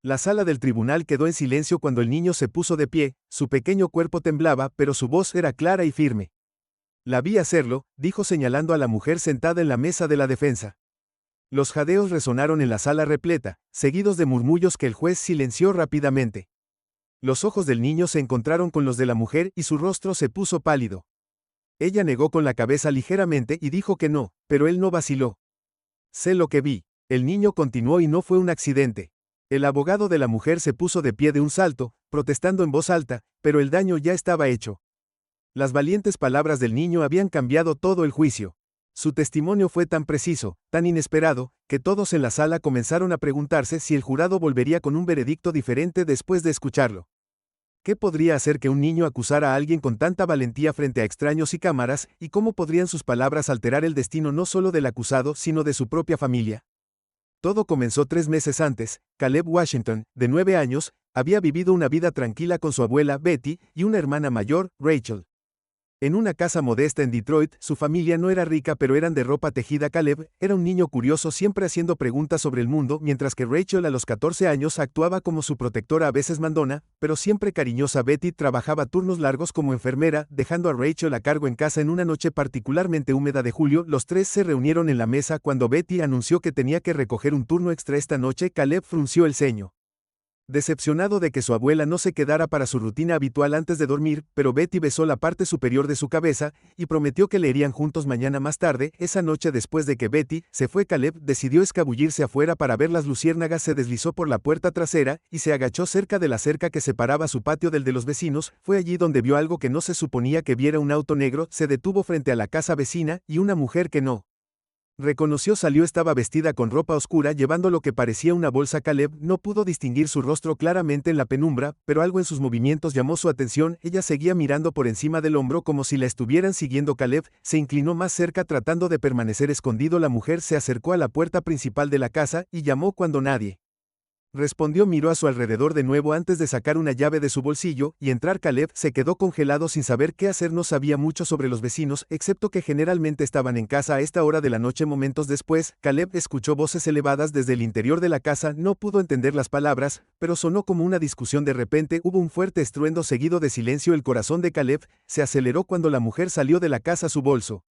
La sala del tribunal quedó en silencio cuando el niño se puso de pie, su pequeño cuerpo temblaba, pero su voz era clara y firme. La vi hacerlo, dijo señalando a la mujer sentada en la mesa de la defensa. Los jadeos resonaron en la sala repleta, seguidos de murmullos que el juez silenció rápidamente. Los ojos del niño se encontraron con los de la mujer y su rostro se puso pálido. Ella negó con la cabeza ligeramente y dijo que no, pero él no vaciló. Sé lo que vi. El niño continuó y no fue un accidente. El abogado de la mujer se puso de pie de un salto, protestando en voz alta, pero el daño ya estaba hecho. Las valientes palabras del niño habían cambiado todo el juicio. Su testimonio fue tan preciso, tan inesperado, que todos en la sala comenzaron a preguntarse si el jurado volvería con un veredicto diferente después de escucharlo. ¿Qué podría hacer que un niño acusara a alguien con tanta valentía frente a extraños y cámaras, y cómo podrían sus palabras alterar el destino no solo del acusado, sino de su propia familia? Todo comenzó 3 meses antes. Caleb Washington, de 9 años, había vivido una vida tranquila con su abuela Betty y una hermana mayor, Rachel. En una casa modesta en Detroit, su familia no era rica pero eran de ropa tejida. Caleb era un niño curioso siempre haciendo preguntas sobre el mundo, mientras que Rachel a los 14 años actuaba como su protectora, a veces mandona, pero siempre cariñosa. Betty trabajaba turnos largos como enfermera, dejando a Rachel a cargo en casa. En una noche particularmente húmeda de julio, los tres se reunieron en la mesa cuando Betty anunció que tenía que recoger un turno extra esta noche. Caleb frunció el ceño, decepcionado de que su abuela no se quedara para su rutina habitual antes de dormir, pero Betty besó la parte superior de su cabeza y prometió que leerían juntos mañana más tarde. Esa noche, después de que Betty se fue, Caleb decidió escabullirse afuera para ver las luciérnagas. Se deslizó por la puerta trasera y se agachó cerca de la cerca que separaba su patio del de los vecinos. Fue allí donde vio algo que no se suponía que viera: un auto negro. Se detuvo frente a la casa vecina y una mujer que no reconoció salió. Estaba vestida con ropa oscura, llevando lo que parecía una bolsa. Caleb no pudo distinguir su rostro claramente en la penumbra, pero algo en sus movimientos llamó su atención. Ella seguía mirando por encima del hombro como si la estuvieran siguiendo. Caleb se inclinó más cerca tratando de permanecer escondido. La mujer se acercó a la puerta principal de la casa y llamó cuando nadie respondió. Miró a su alrededor de nuevo antes de sacar una llave de su bolsillo y entrar. Caleb se quedó congelado sin saber qué hacer. No sabía mucho sobre los vecinos, excepto que generalmente estaban en casa a esta hora de la noche. Momentos después, Caleb escuchó voces elevadas desde el interior de la casa. No pudo entender las palabras, pero sonó como una discusión. De repente hubo un fuerte estruendo seguido de silencio. El corazón de Caleb se aceleró cuando la mujer salió de la casa. Su bolso,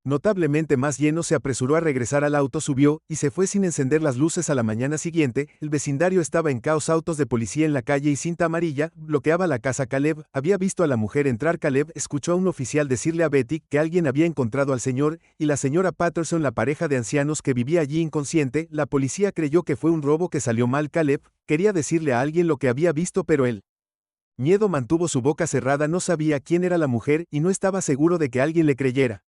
notablemente más lleno, se apresuró a regresar al auto, subió y se fue sin encender las luces. A la mañana siguiente, el vecindario estaba en caos. Autos de policía en la calle y cinta amarilla bloqueaba la casa. Caleb había visto a la mujer entrar. Caleb escuchó a un oficial decirle a Betty que alguien había encontrado al señor y la señora Patterson, la pareja de ancianos que vivía allí, inconsciente. La policía creyó que fue un robo que salió mal. Caleb quería decirle a alguien lo que había visto, pero el miedo mantuvo su boca cerrada. No sabía quién era la mujer y no estaba seguro de que alguien le creyera.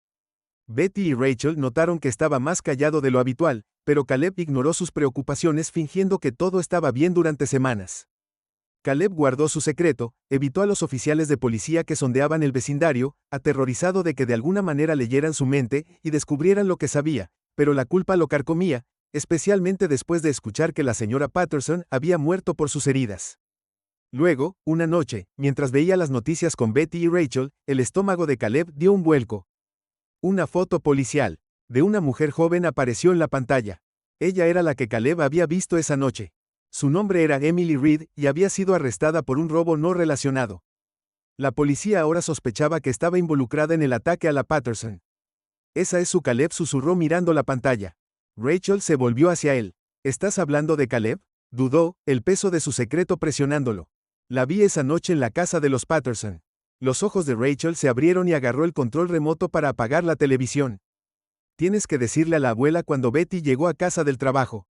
Betty y Rachel notaron que estaba más callado de lo habitual, pero Caleb ignoró sus preocupaciones fingiendo que todo estaba bien. Durante semanas, Caleb guardó su secreto, evitó a los oficiales de policía que sondeaban el vecindario, aterrorizado de que de alguna manera leyeran su mente y descubrieran lo que sabía, pero la culpa lo carcomía, especialmente después de escuchar que la señora Patterson había muerto por sus heridas. Luego, una noche, mientras veía las noticias con Betty y Rachel, el estómago de Caleb dio un vuelco. Una foto policial de una mujer joven apareció en la pantalla. Ella era la que Caleb había visto esa noche. Su nombre era Emily Reed y había sido arrestada por un robo no relacionado. La policía ahora sospechaba que estaba involucrada en el ataque a la Patterson. Esa es su Caleb, susurró mirando la pantalla. Rachel se volvió hacia él. ¿Estás hablando de Caleb? Dudó, el peso de su secreto presionándolo. La vi esa noche en la casa de los Patterson. Los ojos de Rachel se abrieron y agarró el control remoto para apagar la televisión. Tienes que decirle a la abuela cuando Betty llegó a casa del trabajo.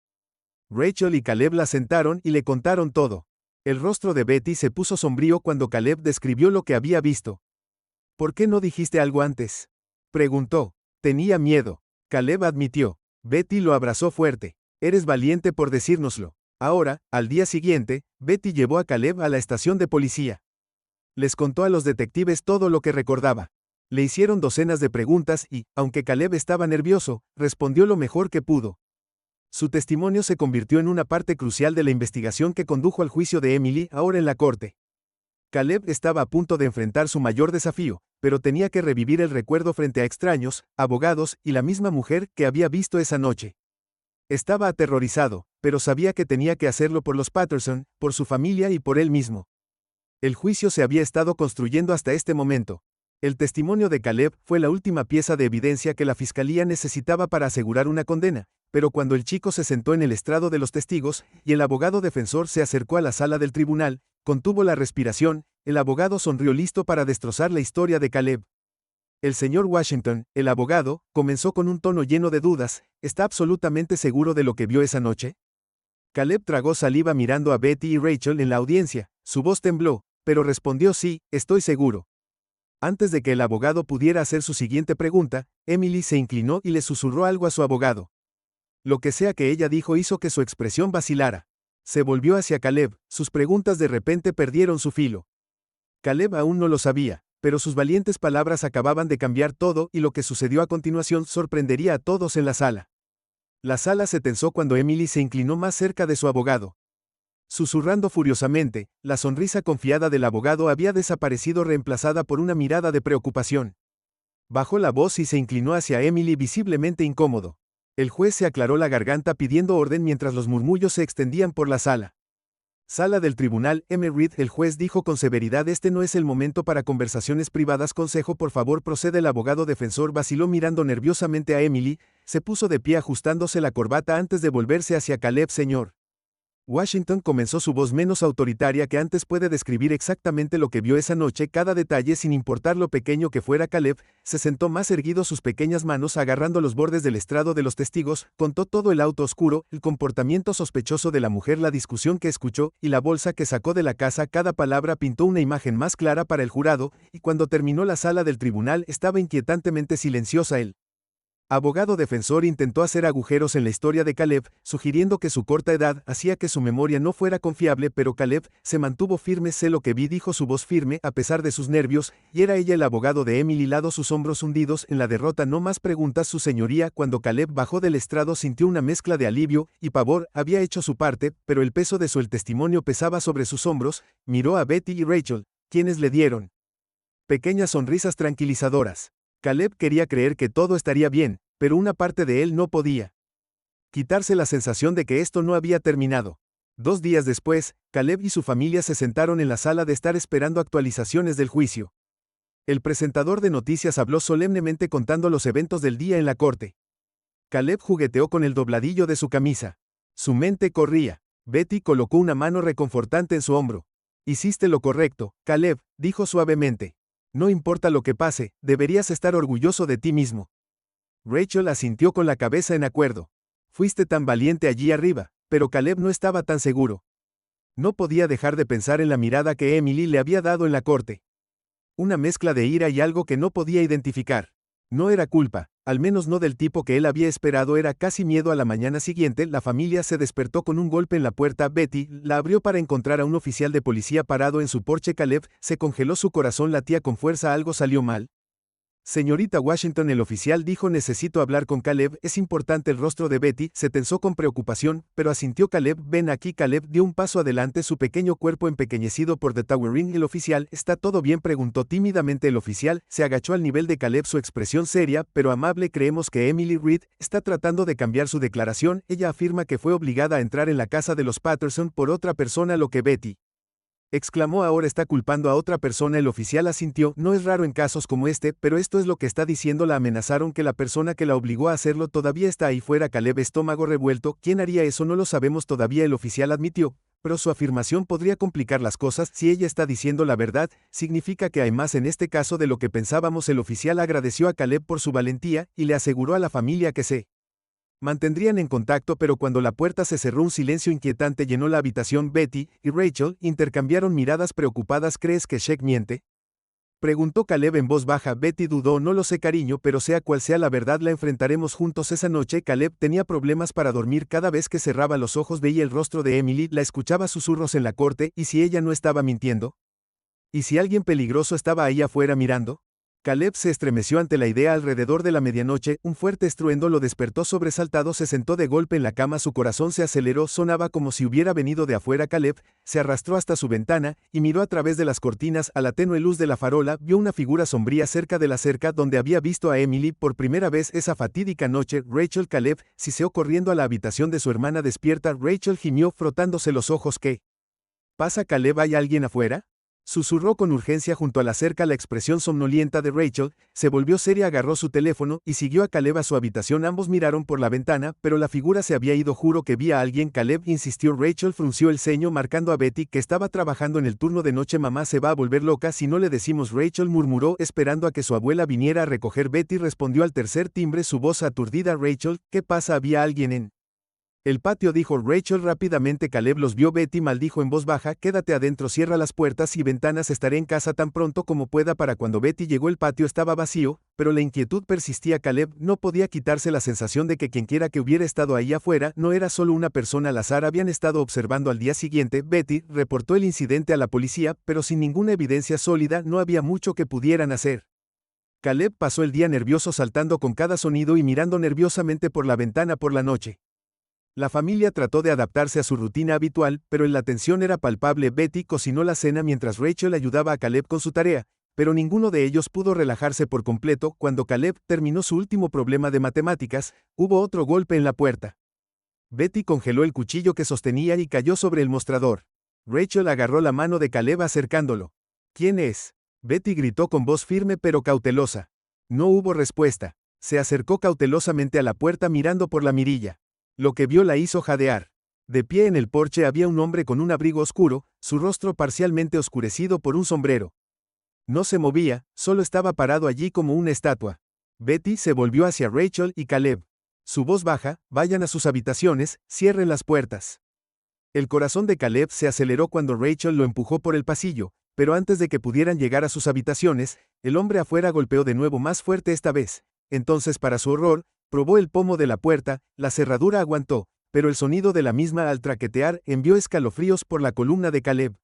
Rachel y Caleb la sentaron y le contaron todo. El rostro de Betty se puso sombrío cuando Caleb describió lo que había visto. ¿Por qué no dijiste algo antes?, preguntó. Tenía miedo. Caleb admitió. Betty lo abrazó fuerte. Eres valiente por decírnoslo. Ahora, al día siguiente, Betty llevó a Caleb a la estación de policía. Les contó a los detectives todo lo que recordaba. Le hicieron docenas de preguntas y, aunque Caleb estaba nervioso, respondió lo mejor que pudo. Su testimonio se convirtió en una parte crucial de la investigación que condujo al juicio de Emily, ahora en la corte. Caleb estaba a punto de enfrentar su mayor desafío, pero tenía que revivir el recuerdo frente a extraños, abogados y la misma mujer que había visto esa noche. Estaba aterrorizado, pero sabía que tenía que hacerlo por los Patterson, por su familia y por él mismo. El juicio se había estado construyendo hasta este momento. El testimonio de Caleb fue la última pieza de evidencia que la fiscalía necesitaba para asegurar una condena, pero cuando el chico se sentó en el estrado de los testigos y el abogado defensor se acercó a la sala del tribunal, contuvo la respiración, el abogado sonrió listo para destrozar la historia de Caleb. El señor Washington, el abogado, comenzó con un tono lleno de dudas. ¿Está absolutamente seguro de lo que vio esa noche? Caleb tragó saliva mirando a Betty y Rachel en la audiencia. Su voz tembló, pero respondió sí, estoy seguro. Antes de que el abogado pudiera hacer su siguiente pregunta, Emily se inclinó y le susurró algo a su abogado. Lo que sea que ella dijo hizo que su expresión vacilara. Se volvió hacia Caleb, sus preguntas de repente perdieron su filo. Caleb aún no lo sabía, pero sus valientes palabras acababan de cambiar todo y lo que sucedió a continuación sorprendería a todos en la sala. La sala se tensó cuando Emily se inclinó más cerca de su abogado. Susurrando furiosamente, la sonrisa confiada del abogado había desaparecido reemplazada por una mirada de preocupación. Bajó la voz y se inclinó hacia Emily visiblemente incómodo. El juez se aclaró la garganta pidiendo orden mientras los murmullos se extendían por la sala. Sala del tribunal, M. Reed, el juez dijo con severidad: este no es el momento para conversaciones privadas. Consejo, por favor, procede. El abogado defensor vaciló mirando nerviosamente a Emily, se puso de pie ajustándose la corbata antes de volverse hacia Caleb. Señor Washington, comenzó su voz menos autoritaria que antes. Puede describir exactamente lo que vio esa noche, cada detalle sin importar lo pequeño que fuera. Caleb se sentó más erguido, sus pequeñas manos agarrando los bordes del estrado de los testigos, contó todo: el auto oscuro, el comportamiento sospechoso de la mujer, la discusión que escuchó, y la bolsa que sacó de la casa. Cada palabra pintó una imagen más clara para el jurado, y cuando terminó la sala del tribunal estaba inquietantemente silenciosa. El abogado defensor intentó hacer agujeros en la historia de Caleb, sugiriendo que su corta edad hacía que su memoria no fuera confiable, pero Caleb se mantuvo firme. Sé lo que vi, dijo, su voz firme a pesar de sus nervios, y era ella. El abogado de Emily lado sus hombros hundidos en la derrota. No más preguntas, su señoría. Cuando Caleb bajó del estrado sintió una mezcla de alivio y pavor. Había hecho su parte, pero el peso de el testimonio pesaba sobre sus hombros. Miró a Betty y Rachel, quienes le dieron pequeñas sonrisas tranquilizadoras. Caleb quería creer que todo estaría bien, pero una parte de él no podía quitarse la sensación de que esto no había terminado. 2 días después, Caleb y su familia se sentaron en la sala de estar esperando actualizaciones del juicio. El presentador de noticias habló solemnemente contando los eventos del día en la corte. Caleb jugueteó con el dobladillo de su camisa. Su mente corría. Betty colocó una mano reconfortante en su hombro. Hiciste lo correcto, Caleb, dijo suavemente. No importa lo que pase, deberías estar orgulloso de ti mismo. Rachel asintió con la cabeza en acuerdo. Fuiste tan valiente allí arriba, pero Caleb no estaba tan seguro. No podía dejar de pensar en la mirada que Emily le había dado en la corte. Una mezcla de ira y algo que no podía identificar. No era culpa, al menos no del tipo que él había esperado, era casi miedo. A la mañana siguiente, la familia se despertó con un golpe en la puerta. Betty la abrió para encontrar a un oficial de policía parado en su porche. Caleb se congeló, su corazón latía con fuerza. ¿Algo salió mal? Señorita Washington, el oficial dijo. Necesito hablar con Caleb, es importante. El rostro de Betty se tensó con preocupación, pero asintió. Caleb, ven aquí. Caleb dio un paso adelante, su pequeño cuerpo empequeñecido por The Towering. El oficial, ¿está todo bien?, preguntó tímidamente el oficial, se agachó al nivel de Caleb, su expresión seria, pero amable. Creemos que Emily Reed está tratando de cambiar su declaración. Ella afirma que fue obligada a entrar en la casa de los Patterson por otra persona. Lo que Betty exclamó. Ahora está culpando a otra persona. El oficial asintió. No es raro en casos como este, pero esto es lo que está diciendo. La amenazaron que la persona que la obligó a hacerlo todavía está ahí fuera. Caleb, estómago revuelto. ¿Quién haría eso? No lo sabemos todavía, el oficial admitió, pero su afirmación podría complicar las cosas. Si ella está diciendo la verdad, significa que hay más en este caso de lo que pensábamos. El oficial agradeció a Caleb por su valentía y le aseguró a la familia que se mantendrían en contacto, pero cuando la puerta se cerró un silencio inquietante llenó la habitación. Betty y Rachel intercambiaron miradas preocupadas. ¿Crees que Sheck miente?, preguntó Caleb en voz baja. Betty dudó. No lo sé, cariño, pero sea cual sea la verdad, la enfrentaremos juntos. Esa noche Caleb tenía problemas para dormir. Cada vez que cerraba los ojos veía el rostro de Emily, la escuchaba susurros en la corte. ¿Y si ella no estaba mintiendo? ¿Y si alguien peligroso estaba ahí afuera mirando? Caleb se estremeció ante la idea. Alrededor de la medianoche, un fuerte estruendo lo despertó sobresaltado. Se sentó de golpe en la cama, su corazón se aceleró, sonaba como si hubiera venido de afuera. Caleb se arrastró hasta su ventana y miró a través de las cortinas. A la tenue luz de la farola vio una figura sombría cerca de la cerca donde había visto a Emily por primera vez esa fatídica noche. Rachel. Caleb siseó corriendo a la habitación de su hermana despierta. Rachel gimió frotándose los ojos. ¿Qué pasa, Caleb? ¿Hay alguien afuera?, susurró con urgencia junto a la cerca. La expresión somnolienta de Rachel se volvió seria, agarró su teléfono y siguió a Caleb a su habitación. Ambos miraron por la ventana, pero la figura se había ido. Juro que vi a alguien. Caleb insistió. Rachel frunció el ceño marcando a Betty, que estaba trabajando en el turno de noche. Mamá se va a volver loca si no le decimos. Rachel murmuró esperando a que su abuela viniera a recoger. Betty respondió al tercer timbre, su voz aturdida. Rachel, ¿qué pasa? ¿Había alguien en el patio?, dijo Rachel rápidamente. Caleb los vio. Betty maldijo en voz baja. Quédate adentro, cierra las puertas y ventanas, estaré en casa tan pronto como pueda. Para cuando Betty llegó el patio estaba vacío, pero la inquietud persistía. Caleb no podía quitarse la sensación de que quienquiera que hubiera estado ahí afuera no era solo una persona al azar. Habían estado observando. Al día siguiente, Betty reportó el incidente a la policía, pero sin ninguna evidencia sólida no había mucho que pudieran hacer. Caleb pasó el día nervioso, saltando con cada sonido y mirando nerviosamente por la ventana. Por la noche, la familia trató de adaptarse a su rutina habitual, pero la tensión era palpable. Betty cocinó la cena mientras Rachel ayudaba a Caleb con su tarea, pero ninguno de ellos pudo relajarse por completo. Cuando Caleb terminó su último problema de matemáticas, hubo otro golpe en la puerta. Betty congeló el cuchillo que sostenía y cayó sobre el mostrador. Rachel agarró la mano de Caleb acercándolo. ¿Quién es?, Betty gritó con voz firme pero cautelosa. No hubo respuesta. Se acercó cautelosamente a la puerta mirando por la mirilla. Lo que vio la hizo jadear. De pie en el porche había un hombre con un abrigo oscuro, su rostro parcialmente oscurecido por un sombrero. No se movía, solo estaba parado allí como una estatua. Betty se volvió hacia Rachel y Caleb. Su voz baja: vayan a sus habitaciones, cierren las puertas. El corazón de Caleb se aceleró cuando Rachel lo empujó por el pasillo, pero antes de que pudieran llegar a sus habitaciones, el hombre afuera golpeó de nuevo, más fuerte esta vez. Entonces, para su horror, probó el pomo de la puerta. La cerradura aguantó, pero el sonido de la misma al traquetear envió escalofríos por la columna de Caleb.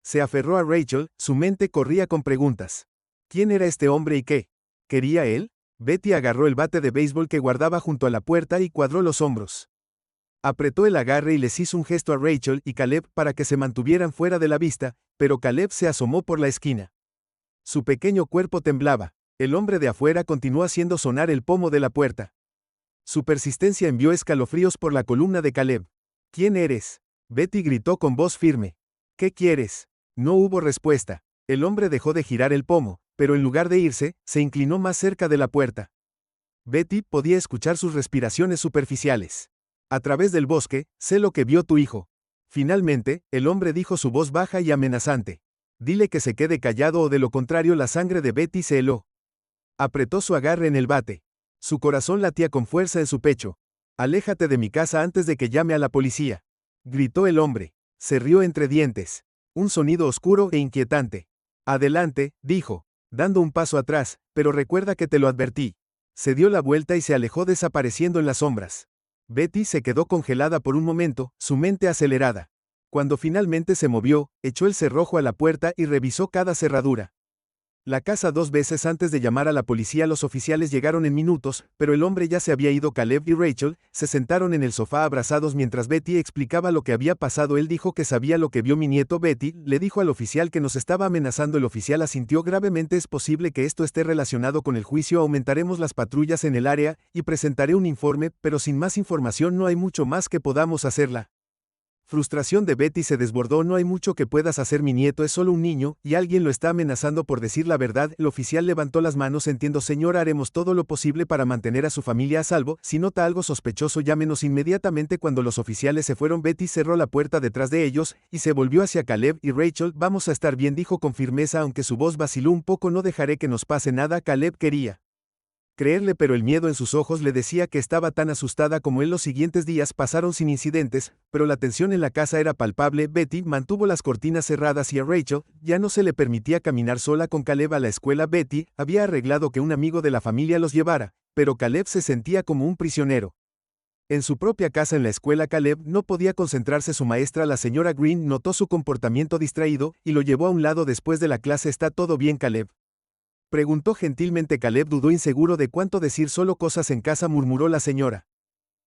Se aferró a Rachel, su mente corría con preguntas. ¿Quién era este hombre y qué quería él? Betty agarró el bate de béisbol que guardaba junto a la puerta y cuadró los hombros. Apretó el agarre y les hizo un gesto a Rachel y Caleb para que se mantuvieran fuera de la vista, pero Caleb se asomó por la esquina. Su pequeño cuerpo temblaba. El hombre de afuera continuó haciendo sonar el pomo de la puerta. Su persistencia envió escalofríos por la columna de Caleb. ¿Quién eres?, Betty gritó con voz firme. ¿Qué quieres? No hubo respuesta. El hombre dejó de girar el pomo, pero en lugar de irse, se inclinó más cerca de la puerta. Betty podía escuchar sus respiraciones superficiales. A través del bosque, sé lo que vio tu hijo. Finalmente, el hombre dijo, su voz baja y amenazante. Dile que se quede callado o de lo contrario. La sangre de Betty se heló. Apretó su agarre en el bate. Su corazón latía con fuerza en su pecho. Aléjate de mi casa antes de que llame a la policía, gritó el hombre. Se rió entre dientes. Un sonido oscuro e inquietante. Adelante, dijo, dando un paso atrás, pero recuerda que te lo advertí. Se dio la vuelta y se alejó desapareciendo en las sombras. Betty se quedó congelada por un momento, su mente acelerada. Cuando finalmente se movió, echó el cerrojo a la puerta y revisó cada cerradura. La casa 2 veces antes de llamar a la policía. Los oficiales llegaron en minutos, pero el hombre ya se había ido. Caleb y Rachel se sentaron en el sofá abrazados mientras Betty explicaba lo que había pasado. Él dijo que sabía lo que vio mi nieto. Betty le dijo al oficial que nos estaba amenazando. El oficial asintió gravemente. Es posible que esto esté relacionado con el juicio. Aumentaremos las patrullas en el área y presentaré un informe, pero sin más información no hay mucho más que podamos hacer. La frustración de Betty se desbordó. No hay mucho que puedas hacer, mi nieto es solo un niño, y alguien lo está amenazando por decir la verdad. El oficial levantó las manos. Entiendo, señor, haremos todo lo posible para mantener a su familia a salvo. Si nota algo sospechoso, llámenos inmediatamente. Cuando los oficiales se fueron, Betty cerró la puerta detrás de ellos, y se volvió hacia Caleb y Rachel. Vamos a estar bien, dijo con firmeza, aunque su voz vaciló un poco. No dejaré que nos pase nada. Caleb quería creerle, pero el miedo en sus ojos le decía que estaba tan asustada como él. Los siguientes días pasaron sin incidentes, pero la tensión en la casa era palpable. Betty mantuvo las cortinas cerradas y a Rachel ya no se le permitía caminar sola con Caleb a la escuela. Betty había arreglado que un amigo de la familia los llevara, pero Caleb se sentía como un prisionero. En su propia casa en la escuela, Caleb no podía concentrarse. Su maestra, la señora Green, notó su comportamiento distraído y lo llevó a un lado después de la clase. ¿Está todo bien, Caleb? Preguntó gentilmente Caleb. Dudó, inseguro de cuánto decir. Solo cosas en casa, murmuró la señora.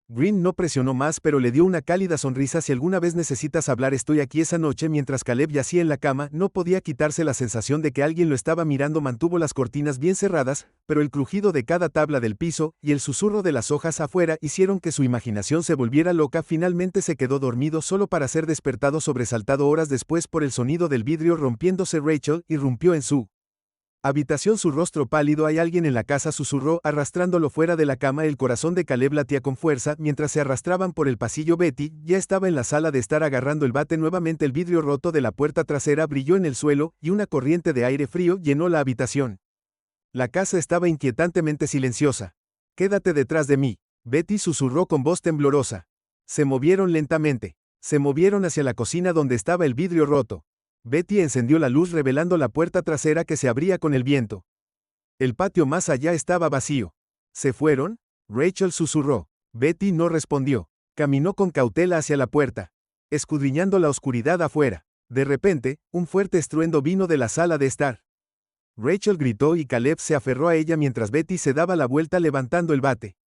Green no presionó más, pero le dio una cálida sonrisa. Si alguna vez necesitas hablar, estoy aquí. Esa noche, mientras Caleb yacía en la cama, no podía quitarse la sensación de que alguien lo estaba mirando. Mantuvo las cortinas bien cerradas, pero el crujido de cada tabla del piso y el susurro de las hojas afuera hicieron que su imaginación se volviera loca. Finalmente se quedó dormido, solo para ser despertado sobresaltado horas después por el sonido del vidrio rompiéndose. Rachel irrumpió en su habitación, su rostro pálido. ¿Hay alguien en la casa?, susurró, arrastrándolo fuera de la cama. El corazón de Caleb latía con fuerza mientras se arrastraban por el pasillo. Betty ya estaba en la sala de estar agarrando el bate. Nuevamente el vidrio roto de la puerta trasera brilló en el suelo, y una corriente de aire frío llenó la habitación. La casa estaba inquietantemente silenciosa. Quédate detrás de mí, Betty susurró con voz temblorosa. Se movieron lentamente. Se movieron hacia la cocina donde estaba el vidrio roto. Betty encendió la luz, revelando la puerta trasera que se abría con el viento. El patio más allá estaba vacío. ¿Se fueron?, Rachel susurró. Betty no respondió. Caminó con cautela hacia la puerta, escudriñando la oscuridad afuera. De repente, un fuerte estruendo vino de la sala de estar. Rachel gritó y Caleb se aferró a ella mientras Betty se daba la vuelta levantando el bate.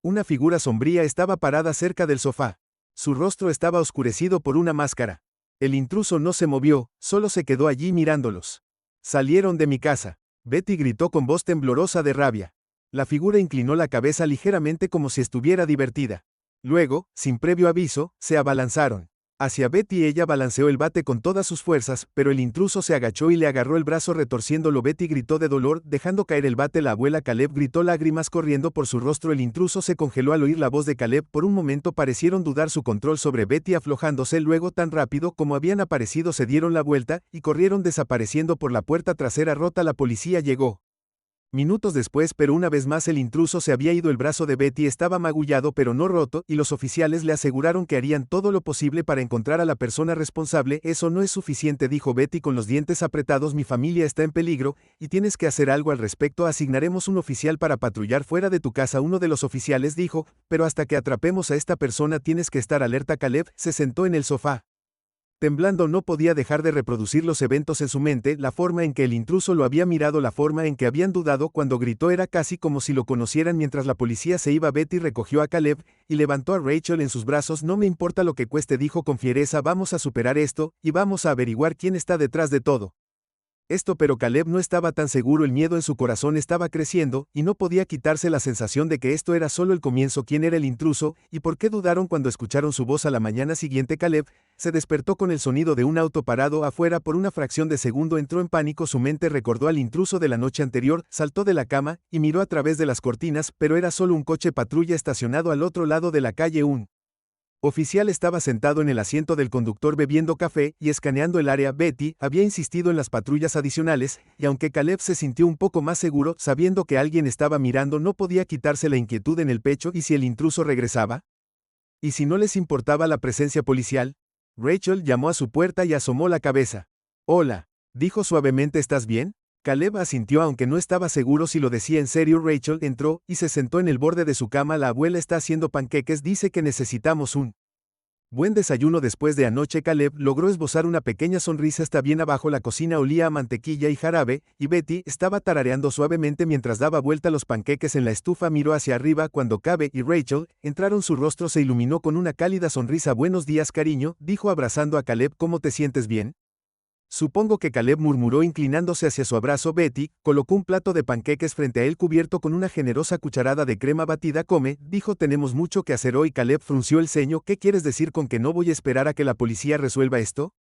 Una figura sombría estaba parada cerca del sofá. Su rostro estaba oscurecido por una máscara. El intruso no se movió, solo se quedó allí mirándolos. Salieron de mi casa, Betty gritó con voz temblorosa de rabia. La figura inclinó la cabeza ligeramente como si estuviera divertida. Luego, sin previo aviso, se abalanzaron hacia Betty. Ella balanceó el bate con todas sus fuerzas, pero el intruso se agachó y le agarró el brazo retorciéndolo. Betty gritó de dolor, dejando caer el bate. La abuela Caleb gritó, lágrimas corriendo por su rostro. El intruso se congeló al oír la voz de Caleb. Por un momento parecieron dudar su control sobre Betty, aflojándose. Luego, tan rápido como habían aparecido, se dieron la vuelta y corrieron, desapareciendo por la puerta trasera rota. La policía llegó minutos después, pero una vez más el intruso se había ido. El brazo de Betty estaba magullado pero no roto, y los oficiales le aseguraron que harían todo lo posible para encontrar a la persona responsable. Eso no es suficiente, dijo Betty con los dientes apretados. Mi familia está en peligro, y tienes que hacer algo al respecto. Asignaremos un oficial para patrullar fuera de tu casa. Uno de los oficiales dijo, pero hasta que atrapemos a esta persona tienes que estar alerta. Caleb se sentó en el sofá. Temblando, no podía dejar de reproducir los eventos en su mente, la forma en que el intruso lo había mirado, la forma en que habían dudado cuando gritó. Era casi como si lo conocieran. Mientras la policía se iba, Betty recogió a Caleb y levantó a Rachel en sus brazos. No me importa lo que cueste, dijo con fiereza, vamos a superar esto, y vamos a averiguar quién está detrás de todo esto. Pero Caleb no estaba tan seguro. El miedo en su corazón estaba creciendo, y no podía quitarse la sensación de que esto era solo el comienzo. ¿Quién era el intruso, y por qué dudaron cuando escucharon su voz? A la mañana siguiente, Caleb se despertó con el sonido de un auto parado afuera. Por una fracción de segundo entró en pánico. Su mente recordó al intruso de la noche anterior. Saltó de la cama y miró a través de las cortinas, pero era solo un coche patrulla estacionado al otro lado de la calle. Un oficial estaba sentado en el asiento del conductor bebiendo café y escaneando el área. Betty había insistido en las patrullas adicionales, y aunque Caleb se sintió un poco más seguro sabiendo que alguien estaba mirando, no podía quitarse la inquietud en el pecho. ¿Y si el intruso regresaba? ¿Y si no les importaba la presencia policial? Rachel llamó a su puerta y asomó la cabeza. Hola, dijo suavemente, ¿estás bien? Caleb asintió, aunque no estaba seguro si lo decía en serio. Rachel entró y se sentó en el borde de su cama. La abuela está haciendo panqueques, dice que necesitamos un buen desayuno después de anoche. Caleb logró esbozar una pequeña sonrisa. Está bien. Abajo la cocina olía a mantequilla y jarabe, y Betty estaba tarareando suavemente mientras daba vuelta los panqueques en la estufa. Miró hacia arriba cuando Caleb y Rachel entraron. Su rostro se iluminó con una cálida sonrisa. Buenos días, cariño, dijo abrazando a Caleb. ¿Cómo te sientes? Bien. Supongo que, Caleb murmuró inclinándose hacia su abrazo. Betty colocó un plato de panqueques frente a él cubierto con una generosa cucharada de crema batida. Come, dijo, tenemos mucho que hacer hoy. Caleb frunció el ceño. ¿Qué quieres decir con que no voy a esperar a que la policía resuelva esto?,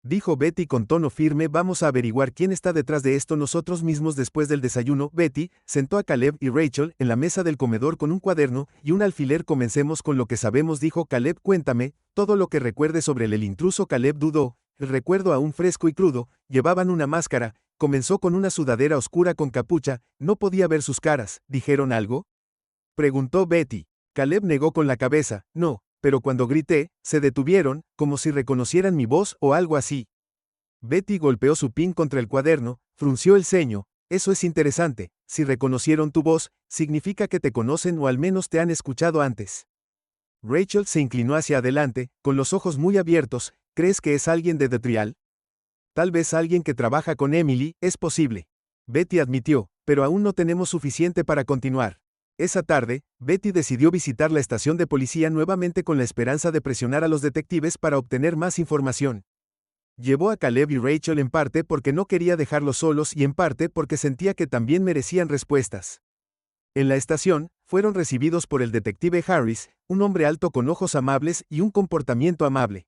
dijo Betty con tono firme. Vamos a averiguar quién está detrás de esto nosotros mismos. Después del desayuno, Betty sentó a Caleb y Rachel en la mesa del comedor con un cuaderno y un alfiler. Comencemos con lo que sabemos, dijo Caleb. Cuéntame todo lo que recuerdes sobre el intruso. Caleb dudó. El recuerdo aún fresco y crudo. Llevaban una máscara. Comenzó con una sudadera oscura con capucha. No podía ver sus caras. ¿Dijeron algo?, preguntó Betty. Caleb negó con la cabeza. No, pero cuando grité, se detuvieron, como si reconocieran mi voz o algo así. Betty golpeó su pin contra el cuaderno, frunció el ceño. Eso es interesante. Si reconocieron tu voz, significa que te conocen o al menos te han escuchado antes. Rachel se inclinó hacia adelante, con los ojos muy abiertos. ¿Crees que es alguien de The Trial? Tal vez alguien que trabaja con Emily, es posible. Betty admitió, pero aún no tenemos suficiente para continuar. Esa tarde, Betty decidió visitar la estación de policía nuevamente con la esperanza de presionar a los detectives para obtener más información. Llevó a Caleb y Rachel en parte porque no quería dejarlos solos y en parte porque sentía que también merecían respuestas. En la estación, fueron recibidos por el detective Harris, un hombre alto con ojos amables y un comportamiento amable.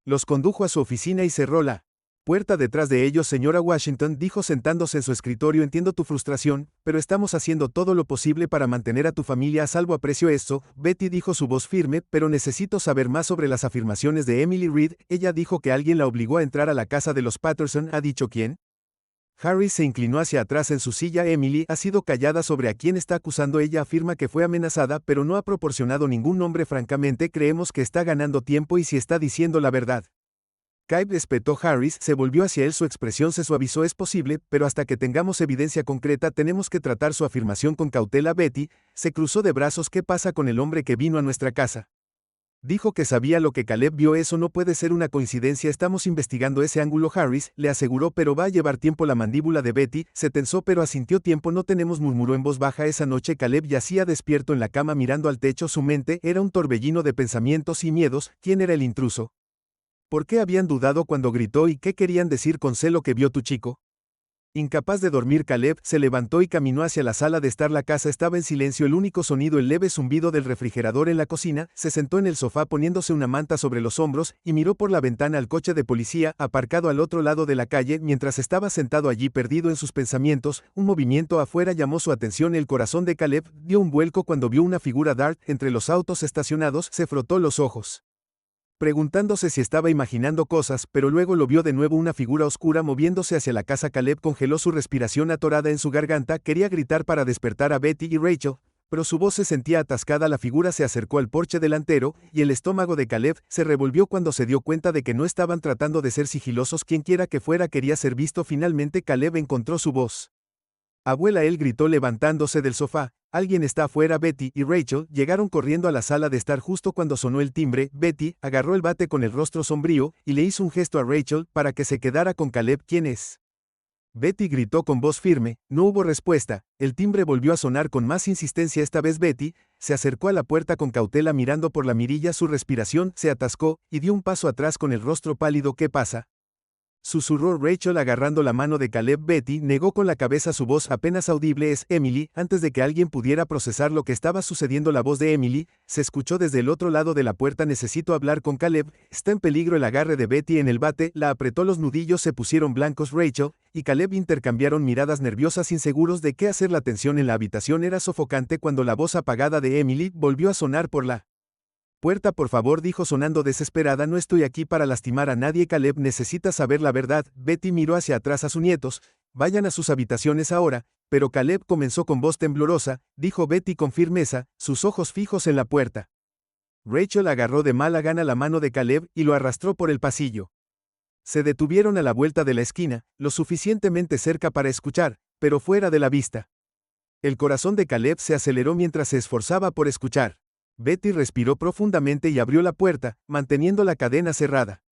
Los condujo a su oficina y cerró la puerta detrás de ellos. Señora Washington, dijo sentándose en su escritorio, entiendo tu frustración, pero estamos haciendo todo lo posible para mantener a tu familia a salvo. Aprecio esto, Betty dijo, su voz firme, pero necesito saber más sobre las afirmaciones de Emily Reed. Ella dijo que alguien la obligó a entrar a la casa de los Patterson. ¿Ha dicho quién? Harris se inclinó hacia atrás en su silla. Emily ha sido callada sobre a quién está acusando. Ella afirma que fue amenazada, pero no ha proporcionado ningún nombre. Francamente, creemos que está ganando tiempo y si está diciendo la verdad. Caleb espetó. Harris se volvió hacia él, su expresión se suavizó. Es posible, pero hasta que tengamos evidencia concreta tenemos que tratar su afirmación con cautela. Betty se cruzó de brazos. ¿Qué pasa con el hombre que vino a nuestra casa? Dijo que sabía lo que Caleb vio. Eso no puede ser una coincidencia. Estamos investigando ese ángulo. Harris le aseguró, pero va a llevar tiempo. La mandíbula de Betty se tensó, pero asintió. Tiempo no tenemos, murmuró en voz baja. Esa noche Caleb yacía despierto en la cama mirando al techo. Su mente era un torbellino de pensamientos y miedos. ¿Quién era el intruso? ¿Por qué habían dudado cuando gritó y qué querían decir con celo que vio tu chico? Incapaz de dormir, Caleb se levantó y caminó hacia la sala de estar. La casa estaba en silencio, el único sonido el leve zumbido del refrigerador en la cocina. Se sentó en el sofá poniéndose una manta sobre los hombros y miró por la ventana al coche de policía aparcado al otro lado de la calle. Mientras estaba sentado allí perdido en sus pensamientos, un movimiento afuera llamó su atención. El corazón de Caleb dio un vuelco cuando vio una figura dark entre los autos estacionados. Se frotó los ojos, preguntándose si estaba imaginando cosas, pero luego lo vio de nuevo, una figura oscura moviéndose hacia la casa. Caleb congeló su respiración atorada en su garganta. Quería gritar para despertar a Betty y Rachel, pero su voz se sentía atascada. La figura se acercó al porche delantero, y el estómago de Caleb se revolvió cuando se dio cuenta de que no estaban tratando de ser sigilosos. Quienquiera que fuera quería ser visto. Finalmente Caleb encontró su voz. Abuela, él gritó levantándose del sofá. Alguien está afuera. Betty y Rachel llegaron corriendo a la sala de estar justo cuando sonó el timbre. Betty agarró el bate con el rostro sombrío y le hizo un gesto a Rachel para que se quedara con Caleb. ¿Quién es? Betty gritó con voz firme. No hubo respuesta. El timbre volvió a sonar con más insistencia. Esta vez Betty se acercó a la puerta con cautela mirando por la mirilla. Su respiración se atascó y dio un paso atrás con el rostro pálido. ¿Qué pasa?, susurró Rachel agarrando la mano de Caleb. Betty negó con la cabeza, su voz apenas audible. Es Emily. Antes de que alguien pudiera procesar lo que estaba sucediendo, la voz de Emily se escuchó desde el otro lado de la puerta. Necesito hablar con Caleb. Está en peligro. El agarre de Betty en el bate la apretó. Los nudillos se pusieron blancos. Rachel y Caleb intercambiaron miradas nerviosas, inseguros de qué hacer. La tensión en la habitación era sofocante cuando la voz apagada de Emily volvió a sonar por la puerta. Por favor, dijo sonando desesperada, no estoy aquí para lastimar a nadie. Caleb necesita saber la verdad. Betty miró hacia atrás a sus nietos. Vayan a sus habitaciones ahora. Pero Caleb comenzó con voz temblorosa, dijo Betty con firmeza, sus ojos fijos en la puerta. Rachel agarró de mala gana la mano de Caleb y lo arrastró por el pasillo. Se detuvieron a la vuelta de la esquina, lo suficientemente cerca para escuchar, pero fuera de la vista. El corazón de Caleb se aceleró mientras se esforzaba por escuchar. Betty respiró profundamente y abrió la puerta, manteniendo la cadena cerrada.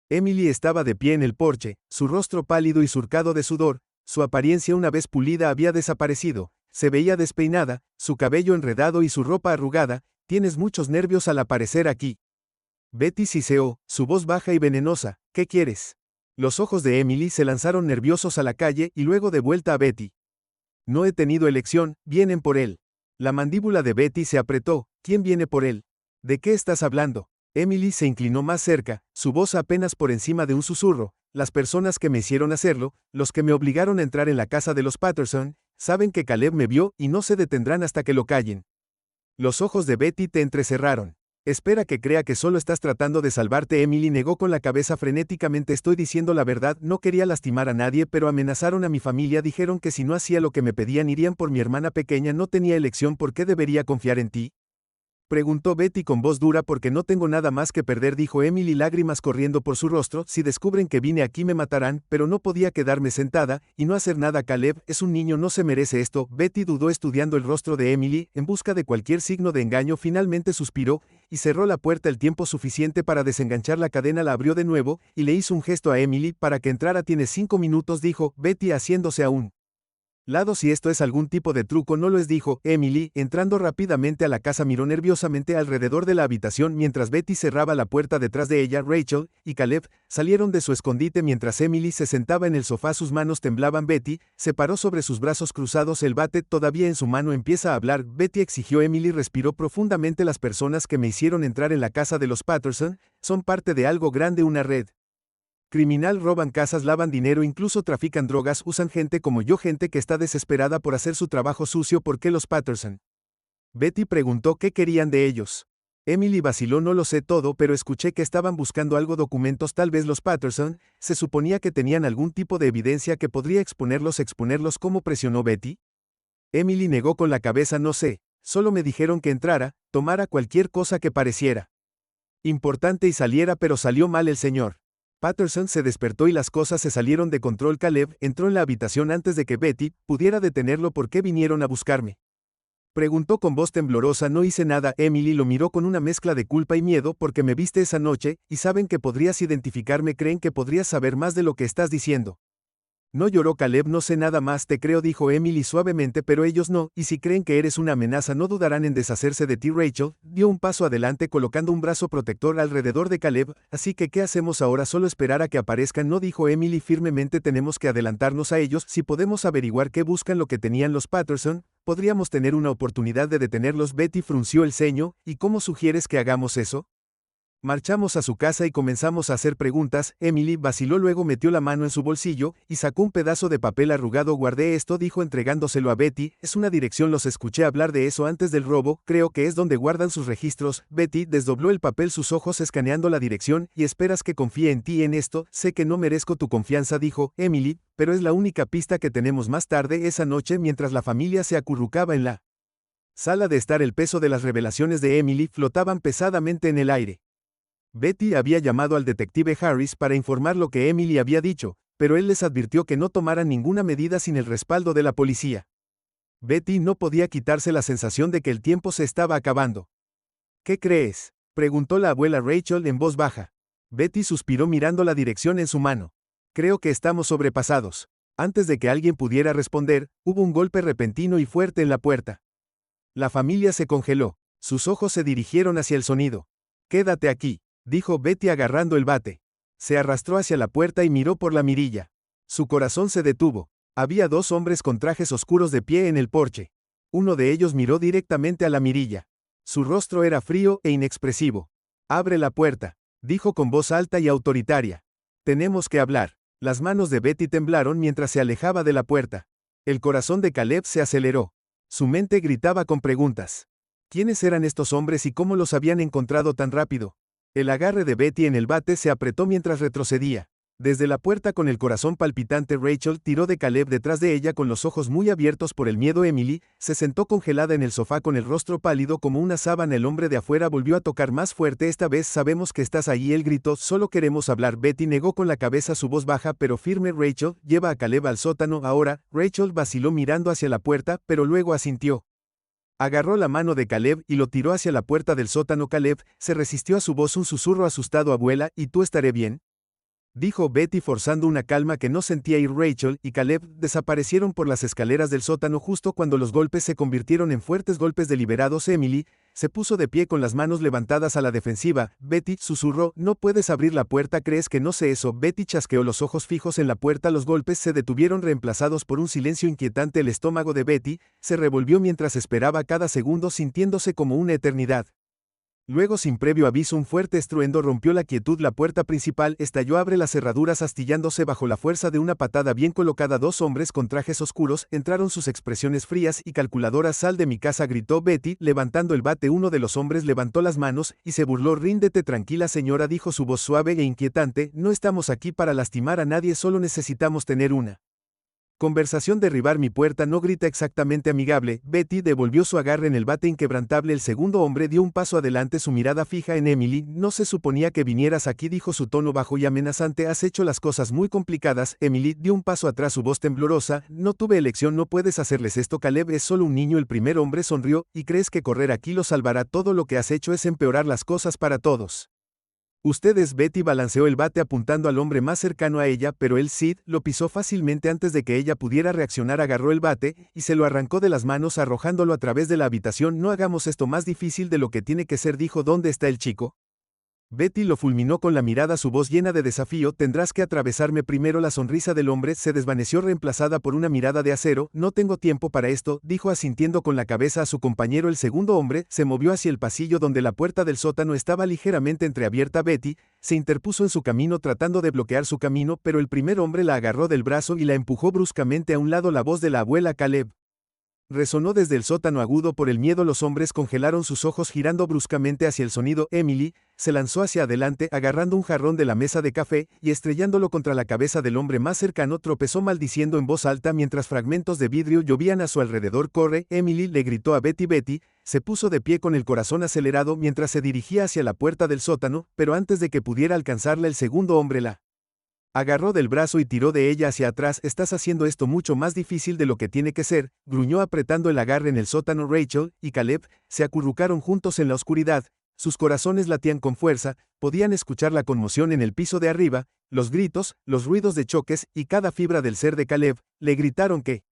Emily estaba de pie en el porche, su rostro pálido y surcado de sudor. Su apariencia una vez pulida había desaparecido. Se veía despeinada, su cabello enredado y su ropa arrugada. Tienes muchos nervios al aparecer aquí. Betty siseó, su voz baja y venenosa. ¿Qué quieres? Los ojos de Emily se lanzaron nerviosos a la calle y luego de vuelta a Betty. No he tenido elección, vienen por él. La mandíbula de Betty se apretó. ¿Quién viene por él? ¿De qué estás hablando? Emily se inclinó más cerca, su voz apenas por encima de un susurro. Las personas que me hicieron hacerlo, los que me obligaron a entrar en la casa de los Patterson, saben que Caleb me vio y no se detendrán hasta que lo callen. Los ojos de Betty te entrecerraron. Espera que crea que solo estás tratando de salvarte. Emily negó con la cabeza frenéticamente. Estoy diciendo la verdad, no quería lastimar a nadie, pero amenazaron a mi familia. Dijeron que si no hacía lo que me pedían irían por mi hermana pequeña. No tenía elección. ¿Por qué debería confiar en ti?, preguntó Betty con voz dura. Porque no tengo nada más que perder, dijo Emily, lágrimas corriendo por su rostro. Si descubren que vine aquí me matarán, pero no podía quedarme sentada y no hacer nada. Caleb es un niño, no se merece esto. Betty dudó estudiando el rostro de Emily, en busca de cualquier signo de engaño. Finalmente suspiró y cerró la puerta el tiempo suficiente para desenganchar la cadena. La abrió de nuevo y le hizo un gesto a Emily para que entrara. Tienes 5 minutos, dijo Betty haciéndose aún Lado si esto es algún tipo de truco no lo es, dijo Emily, entrando rápidamente a la casa miró nerviosamente alrededor de la habitación mientras Betty cerraba la puerta detrás de ella. Rachel y Caleb salieron de su escondite mientras Emily se sentaba en el sofá, sus manos temblaban. Betty se paró sobre sus brazos cruzados, el bate todavía en su mano. Empieza a hablar, Betty, exigió Emily, respiró profundamente. Las personas que me hicieron entrar en la casa de los Patterson son parte de algo grande, una red criminal, roban casas, lavan dinero, incluso trafican drogas, usan gente como yo, gente que está desesperada por hacer su trabajo sucio. ¿Por qué los Patterson? Betty preguntó qué querían de ellos. Emily vaciló, no lo sé todo, pero escuché que estaban buscando algo, documentos, tal vez los Patterson, se suponía que tenían algún tipo de evidencia que podría exponerlos. ¿Exponerlos cómo?, presionó Betty. Emily negó con la cabeza, no sé, solo me dijeron que entrara, tomara cualquier cosa que pareciera importante y saliera, pero salió mal. El señor Patterson se despertó y las cosas se salieron de control. Caleb entró en la habitación antes de que Betty pudiera detenerlo. ¿Por qué vinieron a buscarme?, preguntó con voz temblorosa. No hice nada. Emily lo miró con una mezcla de culpa y miedo. Porque me viste esa noche, y saben que podrías identificarme, creen que podrías saber más de lo que estás diciendo. No lloró Caleb, no sé nada más, te creo, dijo Emily suavemente, pero ellos no, y si creen que eres una amenaza no dudarán en deshacerse de ti. Rachel dio un paso adelante colocando un brazo protector alrededor de Caleb. Así que ¿qué hacemos ahora? Solo esperar a que aparezcan, no, dijo Emily firmemente, tenemos que adelantarnos a ellos. Si podemos averiguar qué buscan, lo que tenían los Patterson, podríamos tener una oportunidad de detenerlos. Betty frunció el ceño, ¿y cómo sugieres que hagamos eso? Marchamos a su casa y comenzamos a hacer preguntas. Emily vaciló, luego metió la mano en su bolsillo y sacó un pedazo de papel arrugado. Guardé esto, dijo entregándoselo a Betty, es una dirección, los escuché hablar de eso antes del robo, creo que es donde guardan sus registros. Betty desdobló el papel, sus ojos escaneando la dirección. ¿Y esperas que confíe en ti en esto? Sé que no merezco tu confianza, dijo Emily, pero es la única pista que tenemos. Más tarde esa noche, mientras la familia se acurrucaba en la sala de estar, el peso de las revelaciones de Emily flotaban pesadamente en el aire. Betty había llamado al detective Harris para informar lo que Emily había dicho, pero él les advirtió que no tomaran ninguna medida sin el respaldo de la policía. Betty no podía quitarse la sensación de que el tiempo se estaba acabando. ¿Qué crees?, preguntó la abuela Rachel en voz baja. Betty suspiró mirando la dirección en su mano. Creo que estamos sobrepasados. Antes de que alguien pudiera responder, hubo un golpe repentino y fuerte en la puerta. La familia se congeló. Sus ojos se dirigieron hacia el sonido. Quédate aquí, dijo Betty agarrando el bate. Se arrastró hacia la puerta y miró por la mirilla. Su corazón se detuvo. Había dos hombres con trajes oscuros de pie en el porche. Uno de ellos miró directamente a la mirilla. Su rostro era frío e inexpresivo. Abre la puerta, dijo con voz alta y autoritaria. Tenemos que hablar. Las manos de Betty temblaron mientras se alejaba de la puerta. El corazón de Caleb se aceleró. Su mente gritaba con preguntas. ¿Quiénes eran estos hombres y cómo los habían encontrado tan rápido? El agarre de Betty en el bate se apretó mientras retrocedía. Desde la puerta con el corazón palpitante, Rachel tiró de Caleb detrás de ella con los ojos muy abiertos por el miedo. Emily se sentó congelada en el sofá con el rostro pálido como una sábana. El hombre de afuera volvió a tocar más fuerte. Esta vez sabemos que estás ahí, él gritó, solo queremos hablar. Betty negó con la cabeza, su voz baja pero firme. Rachel, lleva a Caleb al sótano ahora. Rachel vaciló mirando hacia la puerta, pero luego asintió. Agarró la mano de Caleb y lo tiró hacia la puerta del sótano. Caleb se resistió a su voz, un susurro asustado. Abuela, ¿y tú estaré bien?, dijo Betty forzando una calma que no sentía, y Rachel y Caleb desaparecieron por las escaleras del sótano justo cuando los golpes se convirtieron en fuertes golpes deliberados. Emily se puso de pie con las manos levantadas a la defensiva. Betty susurró, no puedes abrir la puerta, ¿crees que no sé eso? Betty chasqueó los ojos fijos en la puerta. Los golpes se detuvieron reemplazados por un silencio inquietante. El estómago de Betty se revolvió mientras esperaba, cada segundo sintiéndose como una eternidad. Luego, sin previo aviso, un fuerte estruendo rompió la quietud. La puerta principal estalló, abre las cerraduras astillándose bajo la fuerza de una patada bien colocada. Dos hombres con trajes oscuros entraron, sus expresiones frías y calculadoras. Sal de mi casa, gritó Betty, levantando el bate. Uno de los hombres levantó las manos y se burló. Ríndete, tranquila señora, dijo su voz suave e inquietante, no estamos aquí para lastimar a nadie, solo necesitamos tener una conversación. Derribar mi puerta no grita exactamente amigable. Betty devolvió su agarre en el bate inquebrantable. El segundo hombre dio un paso adelante, su mirada fija en Emily. No se suponía que vinieras aquí, dijo, su tono bajo y amenazante. Has hecho las cosas muy complicadas. Emily dio un paso atrás, su voz temblorosa. No tuve elección, no puedes hacerles esto. Caleb es solo un niño. El primer hombre sonrió. ¿Y crees que correr aquí lo salvará? Todo lo que has hecho es empeorar las cosas para todos. Ustedes. Betty balanceó el bate apuntando al hombre más cercano a ella, pero Sid lo pisó fácilmente antes de que ella pudiera reaccionar. Agarró el bate y se lo arrancó de las manos arrojándolo a través de la habitación. No hagamos esto más difícil de lo que tiene que ser, dijo. ¿Dónde está el chico? Betty lo fulminó con la mirada, su voz llena de desafío. Tendrás que atravesarme primero. La sonrisa del hombre se desvaneció reemplazada por una mirada de acero. No tengo tiempo para esto, dijo asintiendo con la cabeza a su compañero. El segundo hombre se movió hacia el pasillo donde la puerta del sótano estaba ligeramente entreabierta. Betty se interpuso en su camino tratando de bloquear su camino, pero el primer hombre la agarró del brazo y la empujó bruscamente a un lado. La voz de la abuela Caleb resonó desde el sótano agudo por el miedo. Los hombres congelaron sus ojos girando bruscamente hacia el sonido. Emily se lanzó hacia adelante agarrando un jarrón de la mesa de café y estrellándolo contra la cabeza del hombre más cercano. Tropezó maldiciendo en voz alta mientras fragmentos de vidrio llovían a su alrededor. Corre, Emily, le gritó a Betty. Betty se puso de pie con el corazón acelerado mientras se dirigía hacia la puerta del sótano, pero antes de que pudiera alcanzarla el segundo hombre la agarró del brazo y tiró de ella hacia atrás. Estás haciendo esto mucho más difícil de lo que tiene que ser, gruñó apretando el agarre en el sótano. Rachel y Caleb se acurrucaron juntos en la oscuridad, sus corazones latían con fuerza, podían escuchar la conmoción en el piso de arriba, los gritos, los ruidos de choques y cada fibra del ser de Caleb. Le gritaron que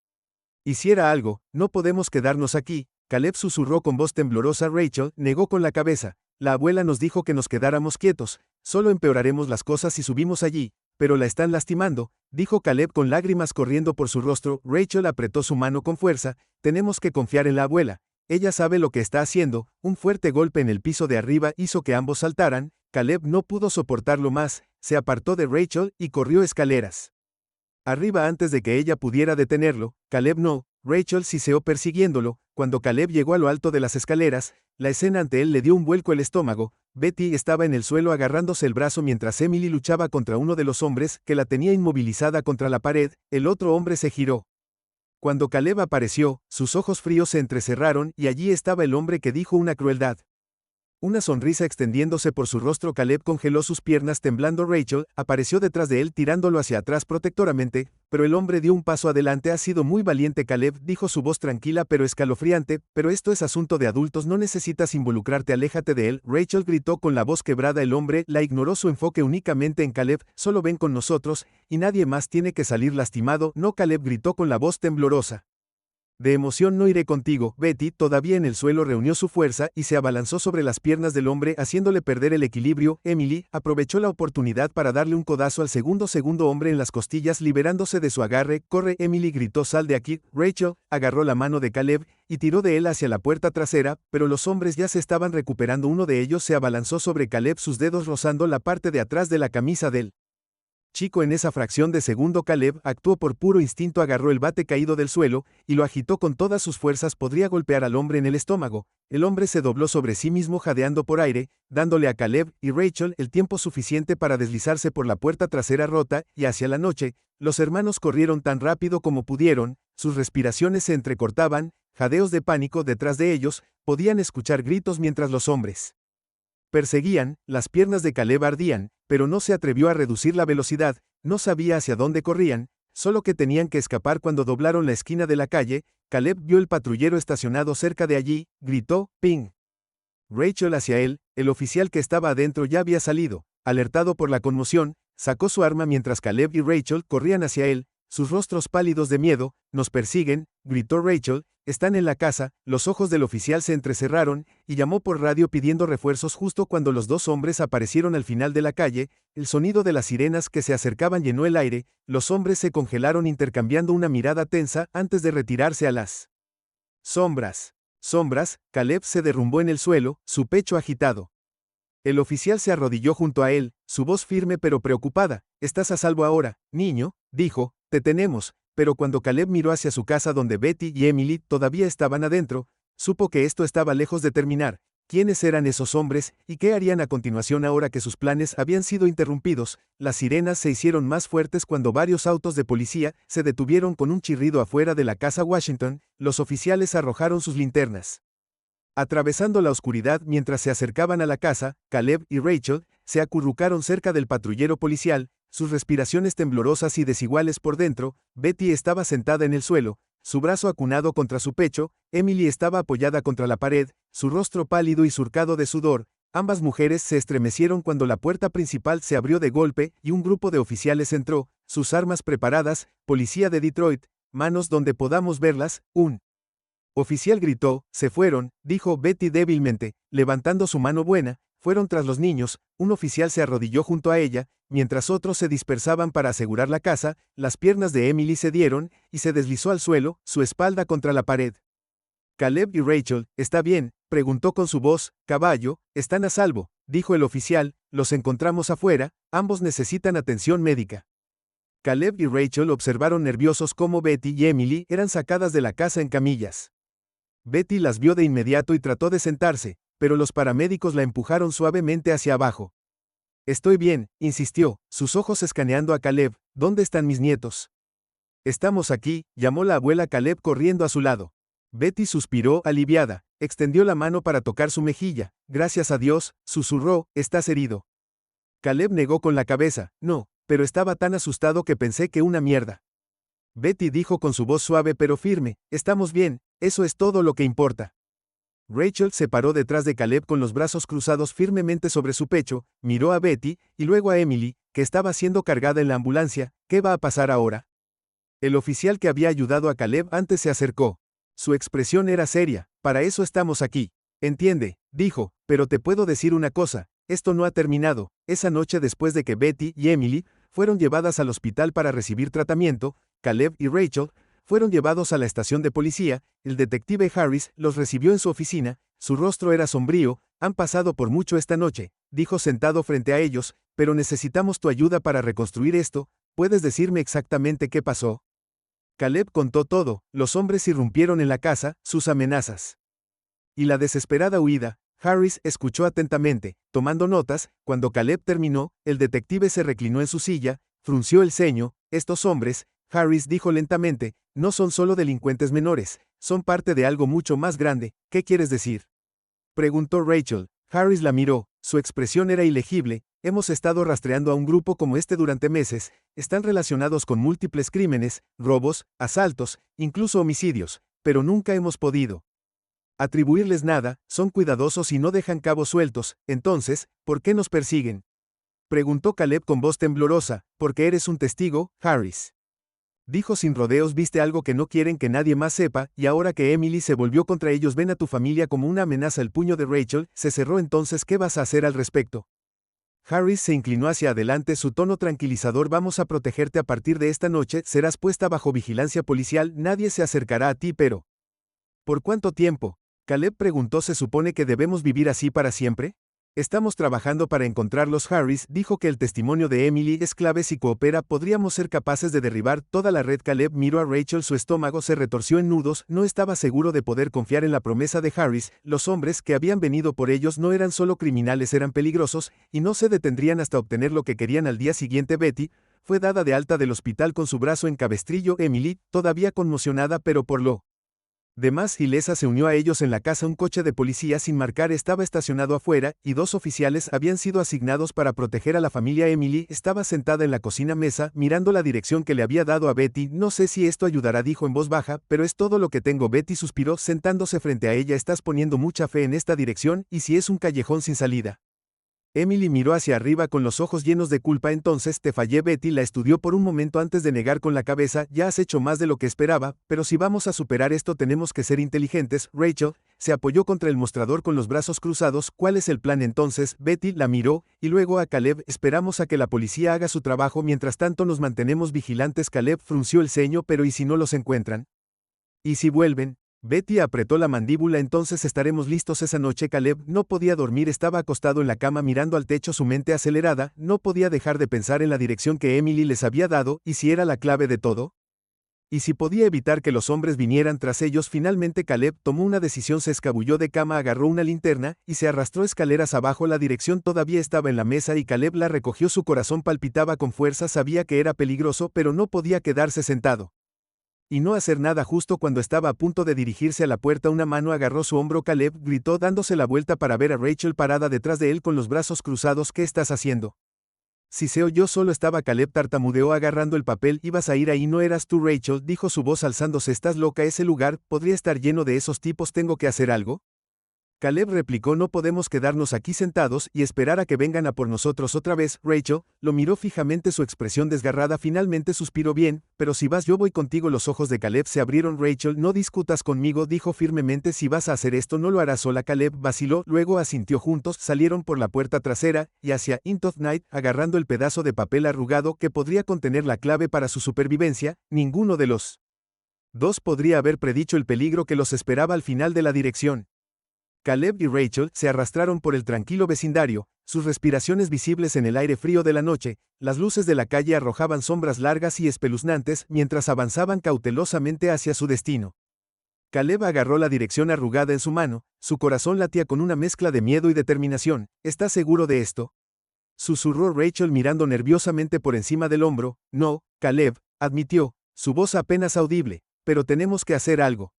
hiciera algo. No podemos quedarnos aquí, Caleb susurró con voz temblorosa. Rachel negó con la cabeza. La abuela nos dijo que nos quedáramos quietos, solo empeoraremos las cosas si subimos allí. Pero la están lastimando, dijo Caleb con lágrimas corriendo por su rostro. Rachel apretó su mano con fuerza. Tenemos que confiar en la abuela. Ella sabe lo que está haciendo. Un fuerte golpe en el piso de arriba hizo que ambos saltaran. Caleb no pudo soportarlo más, se apartó de Rachel y corrió escaleras arriba antes de que ella pudiera detenerlo. Caleb no. Rachel siseó persiguiéndolo. Cuando Caleb llegó a lo alto de las escaleras, la escena ante él le dio un vuelco el estómago. Betty estaba en el suelo agarrándose el brazo mientras Emily luchaba contra uno de los hombres que la tenía inmovilizada contra la pared. El otro hombre se giró. Cuando Caleb apareció, sus ojos fríos se entrecerraron y allí estaba el hombre que dijo una crueldad. Una sonrisa extendiéndose por su rostro. Caleb congeló sus piernas temblando. Rachel apareció detrás de él tirándolo hacia atrás protectoramente, pero el hombre dio un paso adelante. Ha sido muy valiente, Caleb, dijo su voz tranquila pero escalofriante, pero esto es asunto de adultos, no necesitas involucrarte, aléjate de él. Rachel gritó con la voz quebrada. El hombre la ignoró, su enfoque únicamente en Caleb. Solo ven con nosotros, y nadie más tiene que salir lastimado. No, Caleb gritó con la voz temblorosa. De emoción no iré contigo. Betty, todavía en el suelo, reunió su fuerza y se abalanzó sobre las piernas del hombre haciéndole perder el equilibrio. Emily aprovechó la oportunidad para darle un codazo al segundo hombre en las costillas liberándose de su agarre. Corre, Emily gritó, sal de aquí. Rachel agarró la mano de Caleb y tiró de él hacia la puerta trasera, pero los hombres ya se estaban recuperando. Uno de ellos se abalanzó sobre Caleb, sus dedos rozando la parte de atrás de la camisa del chico. En esa fracción de segundo Caleb actuó por puro instinto, agarró el bate caído del suelo y lo agitó con todas sus fuerzas. Podría golpear al hombre en el estómago. El hombre se dobló sobre sí mismo jadeando por aire, dándole a Caleb y Rachel el tiempo suficiente para deslizarse por la puerta trasera rota, y hacia la noche, los hermanos corrieron tan rápido como pudieron, sus respiraciones se entrecortaban, jadeos de pánico detrás de ellos, podían escuchar gritos mientras los hombres perseguían. Las piernas de Caleb ardían, pero no se atrevió a reducir la velocidad, no sabía hacia dónde corrían, solo que tenían que escapar. Cuando doblaron la esquina de la calle, Caleb vio el patrullero estacionado cerca de allí, gritó, ¡ping! Rachel hacia él, el oficial que estaba adentro ya había salido, alertado por la conmoción, sacó su arma mientras Caleb y Rachel corrían hacia él, sus rostros pálidos de miedo. Nos persiguen, gritó Rachel, están en la casa. Los ojos del oficial se entrecerraron, y llamó por radio pidiendo refuerzos. Justo cuando los dos hombres aparecieron al final de la calle, el sonido de las sirenas que se acercaban llenó el aire. Los hombres se congelaron intercambiando una mirada tensa antes de retirarse a las sombras. Caleb se derrumbó en el suelo, su pecho agitado. El oficial se arrodilló junto a él, su voz firme pero preocupada. Estás a salvo ahora, niño, dijo, te tenemos. Pero cuando Caleb miró hacia su casa donde Betty y Emily todavía estaban adentro, supo que esto estaba lejos de terminar. ¿Quiénes eran esos hombres y qué harían a continuación ahora que sus planes habían sido interrumpidos? Las sirenas se hicieron más fuertes cuando varios autos de policía se detuvieron con un chirrido afuera de la casa Washington. Los oficiales arrojaron sus linternas atravesando la oscuridad mientras se acercaban a la casa. Caleb y Rachel se acurrucaron cerca del patrullero policial, sus respiraciones temblorosas y desiguales por dentro. Betty estaba sentada en el suelo, su brazo acunado contra su pecho. Emily estaba apoyada contra la pared, su rostro pálido y surcado de sudor. Ambas mujeres se estremecieron cuando la puerta principal se abrió de golpe y un grupo de oficiales entró, sus armas preparadas. Policía de Detroit, manos donde podamos verlas. Un oficial gritó. Se fueron, dijo Betty débilmente, levantando su mano buena. Fueron tras los niños. Un oficial se arrodilló junto a ella, mientras otros se dispersaban para asegurar la casa. Las piernas de Emily cedieron, y se deslizó al suelo, su espalda contra la pared. Caleb y Rachel, ¿está bien?, preguntó con su voz. Caballo, están a salvo, dijo el oficial, los encontramos afuera, ambos necesitan atención médica. Caleb y Rachel observaron nerviosos cómo Betty y Emily eran sacadas de la casa en camillas. Betty las vio de inmediato y trató de sentarse, pero los paramédicos la empujaron suavemente hacia abajo. Estoy bien, insistió, sus ojos escaneando a Caleb. ¿Dónde están mis nietos? Estamos aquí, llamó la abuela Caleb corriendo a su lado. Betty suspiró aliviada, extendió la mano para tocar su mejilla. Gracias a Dios, susurró, ¿estás herido? Caleb negó con la cabeza. No, pero estaba tan asustado que pensé que una mierda. Betty dijo con su voz suave pero firme, estamos bien, eso es todo lo que importa. Rachel se paró detrás de Caleb con los brazos cruzados firmemente sobre su pecho, miró a Betty, y luego a Emily, que estaba siendo cargada en la ambulancia. ¿Qué va a pasar ahora? El oficial que había ayudado a Caleb antes se acercó. Su expresión era seria. Para eso estamos aquí. Entiende, dijo, pero te puedo decir una cosa, esto no ha terminado. Esa noche, después de que Betty y Emily fueron llevadas al hospital para recibir tratamiento, Caleb y Rachel fueron llevados a la estación de policía. El detective Harris los recibió en su oficina, su rostro era sombrío. Han pasado por mucho esta noche, dijo sentado frente a ellos, pero necesitamos tu ayuda para reconstruir esto. ¿Puedes decirme exactamente qué pasó? Caleb contó todo. Los hombres irrumpieron en la casa, sus amenazas y la desesperada huida. Harris escuchó atentamente, tomando notas. Cuando Caleb terminó, el detective se reclinó en su silla, frunció el ceño. Estos hombres, Harris dijo lentamente, no son solo delincuentes menores, son parte de algo mucho más grande. ¿Qué quieres decir?, preguntó Rachel. Harris la miró, su expresión era ilegible. Hemos estado rastreando a un grupo como este durante meses. Están relacionados con múltiples crímenes, robos, asaltos, incluso homicidios, pero nunca hemos podido atribuirles nada. Son cuidadosos y no dejan cabos sueltos. Entonces, ¿por qué nos persiguen?, preguntó Caleb con voz temblorosa. Porque eres un testigo, Harris, dijo sin rodeos. Viste algo que no quieren que nadie más sepa, y ahora que Emily se volvió contra ellos ven a tu familia como una amenaza. El puño de Rachel se cerró. Entonces, ¿qué vas a hacer al respecto? Harris se inclinó hacia adelante, su tono tranquilizador. Vamos a protegerte a partir de esta noche, serás puesta bajo vigilancia policial, nadie se acercará a ti. Pero ¿por cuánto tiempo?, Caleb preguntó. ¿Se supone que debemos vivir así para siempre? Estamos trabajando para encontrarlos. Harris dijo que el testimonio de Emily es clave. Si coopera, podríamos ser capaces de derribar toda la red. Caleb miró a Rachel, su estómago se retorció en nudos. No estaba seguro de poder confiar en la promesa de Harris. Los hombres que habían venido por ellos no eran solo criminales, eran peligrosos, y no se detendrían hasta obtener lo que querían. Al día siguiente, Betty fue dada de alta del hospital con su brazo en cabestrillo. Emily, todavía conmocionada pero por lo demás ilesa, se unió a ellos en la casa. Un coche de policía sin marcar estaba estacionado afuera, y 2 oficiales habían sido asignados para proteger a la familia. Emily estaba sentada en la cocina mesa, mirando la dirección que le había dado a Betty. No sé si esto ayudará, dijo en voz baja, pero es todo lo que tengo. Betty suspiró, sentándose frente a ella. Estás poniendo mucha fe en esta dirección, ¿y si es un callejón sin salida? Emily miró hacia arriba con los ojos llenos de culpa. Entonces te fallé. Betty la estudió por un momento antes de negar con la cabeza. Ya has hecho más de lo que esperaba, pero si vamos a superar esto tenemos que ser inteligentes. Rachel se apoyó contra el mostrador con los brazos cruzados. ¿Cuál es el plan entonces? Betty la miró, y luego a Caleb. Esperamos a que la policía haga su trabajo, mientras tanto nos mantenemos vigilantes. Caleb frunció el ceño. Pero ¿y si no los encuentran? ¿Y si vuelven? Betty apretó la mandíbula. Entonces estaremos listos esa noche. Caleb no podía dormir, estaba acostado en la cama mirando al techo, su mente acelerada, no podía dejar de pensar en la dirección que Emily les había dado. ¿Y si era la clave de todo? ¿Y si podía evitar que los hombres vinieran tras ellos? Finalmente Caleb tomó una decisión, se escabulló de cama, agarró una linterna, y se arrastró escaleras abajo. La dirección todavía estaba en la mesa y Caleb la recogió. Su corazón palpitaba con fuerza, sabía que era peligroso, pero no podía quedarse sentado y no hacer nada. Justo cuando estaba a punto de dirigirse a la puerta, una mano agarró su hombro. Caleb gritó dándose la vuelta para ver a Rachel parada detrás de él con los brazos cruzados. ¿Qué estás haciendo? Si se oyó, solo estaba Caleb, tartamudeó agarrando el papel. Ibas a ir ahí, no eras tú. Rachel dijo, su voz alzándose. Estás loca, ese lugar podría estar lleno de esos tipos. ¿Tengo que hacer algo? Caleb replicó: no podemos quedarnos aquí sentados y esperar a que vengan a por nosotros otra vez. Rachel lo miró fijamente, su expresión desgarrada. Finalmente suspiró: bien, pero si vas yo voy contigo. Los ojos de Caleb se abrieron. Rachel, no discutas conmigo, dijo firmemente, si vas a hacer esto no lo harás sola. Caleb vaciló, luego asintió. Juntos salieron por la puerta trasera y hacia Into the Night, agarrando el pedazo de papel arrugado que podría contener la clave para su supervivencia. Ninguno de los dos podría haber predicho el peligro que los esperaba al final de la dirección. Caleb y Rachel se arrastraron por el tranquilo vecindario, sus respiraciones visibles en el aire frío de la noche. Las luces de la calle arrojaban sombras largas y espeluznantes mientras avanzaban cautelosamente hacia su destino. Caleb agarró la dirección arrugada en su mano, su corazón latía con una mezcla de miedo y determinación. ¿Estás seguro de esto?, susurró Rachel mirando nerviosamente por encima del hombro. No, Caleb, admitió, su voz apenas audible, pero tenemos que hacer algo.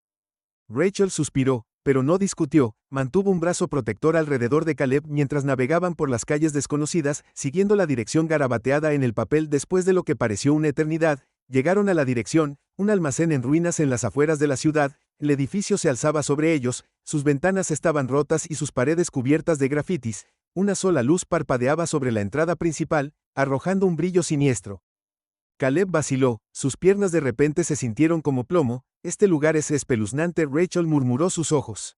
Rachel suspiró, pero no discutió, mantuvo un brazo protector alrededor de Caleb mientras navegaban por las calles desconocidas, siguiendo la dirección garabateada en el papel. Después de lo que pareció una eternidad, llegaron a la dirección, un almacén en ruinas en las afueras de la ciudad. El edificio se alzaba sobre ellos, sus ventanas estaban rotas y sus paredes cubiertas de grafitis. Una sola luz parpadeaba sobre la entrada principal, arrojando un brillo siniestro. Caleb vaciló, sus piernas de repente se sintieron como plomo. Este lugar es espeluznante. Rachel murmuró, sus ojos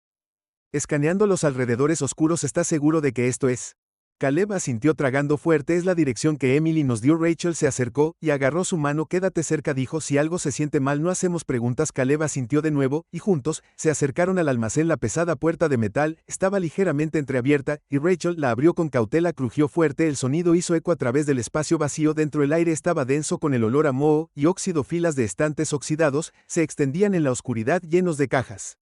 escaneando los alrededores oscuros. ¿Estás seguro de que esto es? Caleb asintió tragando fuerte. Es la dirección que Emily nos dio. Rachel se acercó y agarró su mano. Quédate cerca, dijo, si algo se siente mal no hacemos preguntas. Caleb asintió de nuevo, y juntos se acercaron al almacén. La pesada puerta de metal estaba ligeramente entreabierta, y Rachel la abrió con cautela. Crujió fuerte, el sonido hizo eco a través del espacio vacío. Dentro el aire estaba denso con el olor a moho y óxido. Filas de estantes oxidados se extendían en la oscuridad, llenos de cajas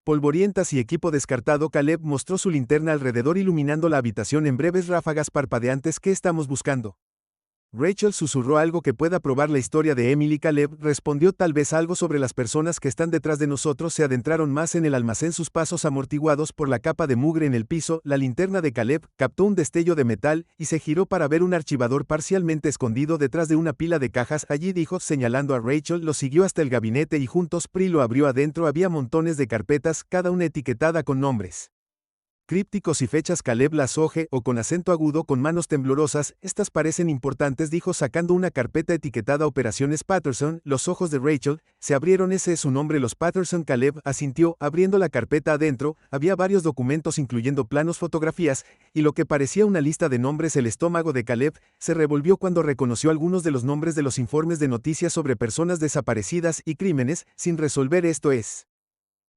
polvorientas y equipo descartado. Caleb mostró su linterna alrededor, iluminando la habitación en breves ráfagas parpadeantes. ¿Qué estamos buscando? Rachel susurró: algo que pueda probar la historia de Emily. Caleb respondió: tal vez algo sobre las personas que están detrás de nosotros. Se adentraron más en el almacén, sus pasos amortiguados por la capa de mugre en el piso. La linterna de Caleb captó un destello de metal y se giró para ver un archivador parcialmente escondido detrás de una pila de cajas. Allí, dijo, señalando a Rachel. Lo siguió hasta el gabinete y juntos Pri lo abrió. Adentro había montones de carpetas, cada una etiquetada con nombres crípticos y fechas. Caleb las hojeó con acento agudo, con manos temblorosas. Estas parecen importantes, dijo, sacando una carpeta etiquetada Operaciones Patterson. Los ojos de Rachel se abrieron. Ese es su nombre, los Patterson. Caleb asintió, abriendo la carpeta. Adentro había varios documentos, incluyendo planos, fotografías y lo que parecía una lista de nombres. El estómago de Caleb se revolvió cuando reconoció algunos de los nombres de los informes de noticias sobre personas desaparecidas y crímenes sin resolver. Esto es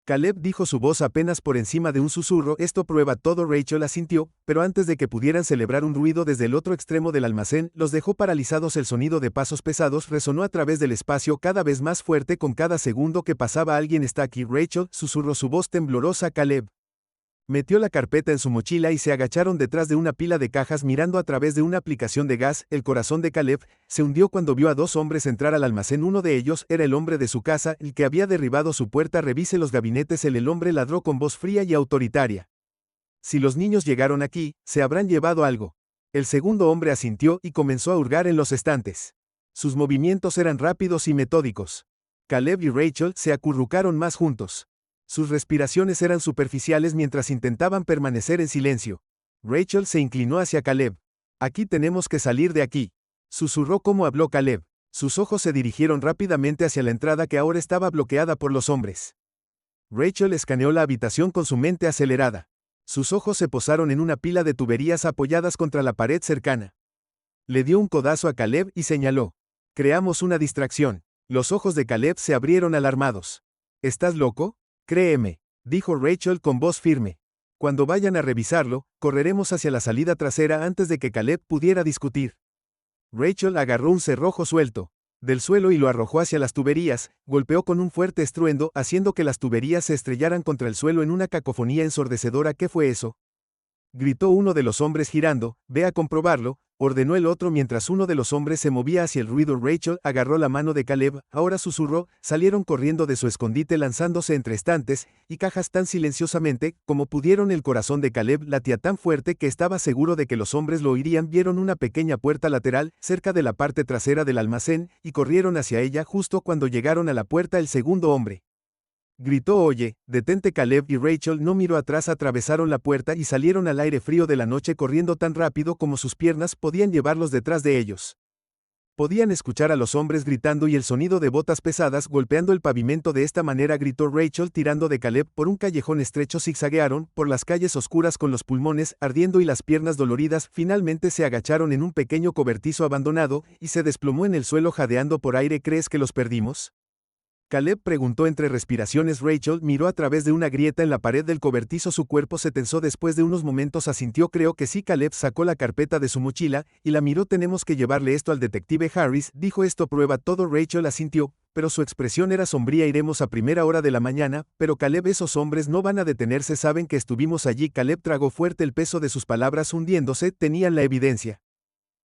Caleb, dijo, su voz apenas por encima de un susurro. Esto prueba todo. Rachel asintió, pero antes de que pudieran celebrar, un ruido desde el otro extremo del almacén los dejó paralizados. El sonido de pasos pesados resonó a través del espacio, cada vez más fuerte con cada segundo que pasaba. Alguien está aquí. Rachel, susurró su voz temblorosa. Caleb metió la carpeta en su mochila y se agacharon detrás de una pila de cajas, mirando a través de una aplicación de gas. El corazón de Caleb se hundió cuando vio a dos hombres entrar al almacén. Uno de ellos era el hombre de su casa, el que había derribado su puerta. Revise los gabinetes. El hombre ladró con voz fría y autoritaria. Si los niños llegaron aquí, se habrán llevado algo. El segundo hombre asintió y comenzó a hurgar en los estantes. Sus movimientos eran rápidos y metódicos. Caleb y Rachel se acurrucaron más juntos. Sus respiraciones eran superficiales mientras intentaban permanecer en silencio. Rachel se inclinó hacia Caleb. Aquí tenemos que salir de aquí, susurró. ¿Cómo? Habló Caleb. Sus ojos se dirigieron rápidamente hacia la entrada, que ahora estaba bloqueada por los hombres. Rachel escaneó la habitación con su mente acelerada. Sus ojos se posaron en una pila de tuberías apoyadas contra la pared cercana. Le dio un codazo a Caleb y señaló: creamos una distracción. Los ojos de Caleb se abrieron alarmados. ¿Estás loco? Créeme, dijo Rachel con voz firme. Cuando vayan a revisarlo, correremos hacia la salida trasera. Antes de que Caleb pudiera discutir, Rachel agarró un cerrojo suelto del suelo y lo arrojó hacia las tuberías. Golpeó con un fuerte estruendo, haciendo que las tuberías se estrellaran contra el suelo en una cacofonía ensordecedora. ¿Qué fue eso?, gritó uno de los hombres girando. Ve a comprobarlo, ordenó el otro mientras uno de los hombres se movía hacia el ruido. Rachel agarró la mano de Caleb. Ahora, susurró. Salieron corriendo de su escondite, lanzándose entre estantes y cajas tan silenciosamente como pudieron. El corazón de Caleb latía tan fuerte que estaba seguro de que los hombres lo oirían. Vieron una pequeña puerta lateral cerca de la parte trasera del almacén y corrieron hacia ella. Justo cuando llegaron a la puerta, el segundo hombre Gritó Oye, detente Caleb y Rachel no miró atrás, atravesaron la puerta y salieron al aire frío de la noche corriendo tan rápido como sus piernas podían llevarlos detrás de ellos. Podían escuchar a los hombres gritando y el sonido de botas pesadas golpeando el pavimento. De esta manera gritó Rachel tirando de Caleb por un callejón estrecho. Zigzaguearon por las calles oscuras con los pulmones ardiendo y las piernas doloridas. Finalmente se agacharon en un pequeño cobertizo abandonado y se desplomó en el suelo jadeando por aire. ¿Crees que los perdimos?, Caleb preguntó entre respiraciones. Rachel miró a través de una grieta en la pared del cobertizo. Su cuerpo se tensó. Después de unos momentos asintió. Creo que sí. Caleb sacó la carpeta de su mochila y la miró. Tenemos que llevarle esto al detective Harris, dijo. Esto prueba todo. Rachel asintió, pero su expresión era sombría. Iremos a primera hora de la mañana, pero Caleb, esos hombres no van a detenerse. Saben que estuvimos allí. Caleb tragó fuerte, el peso de sus palabras hundiéndose. Tenían la evidencia.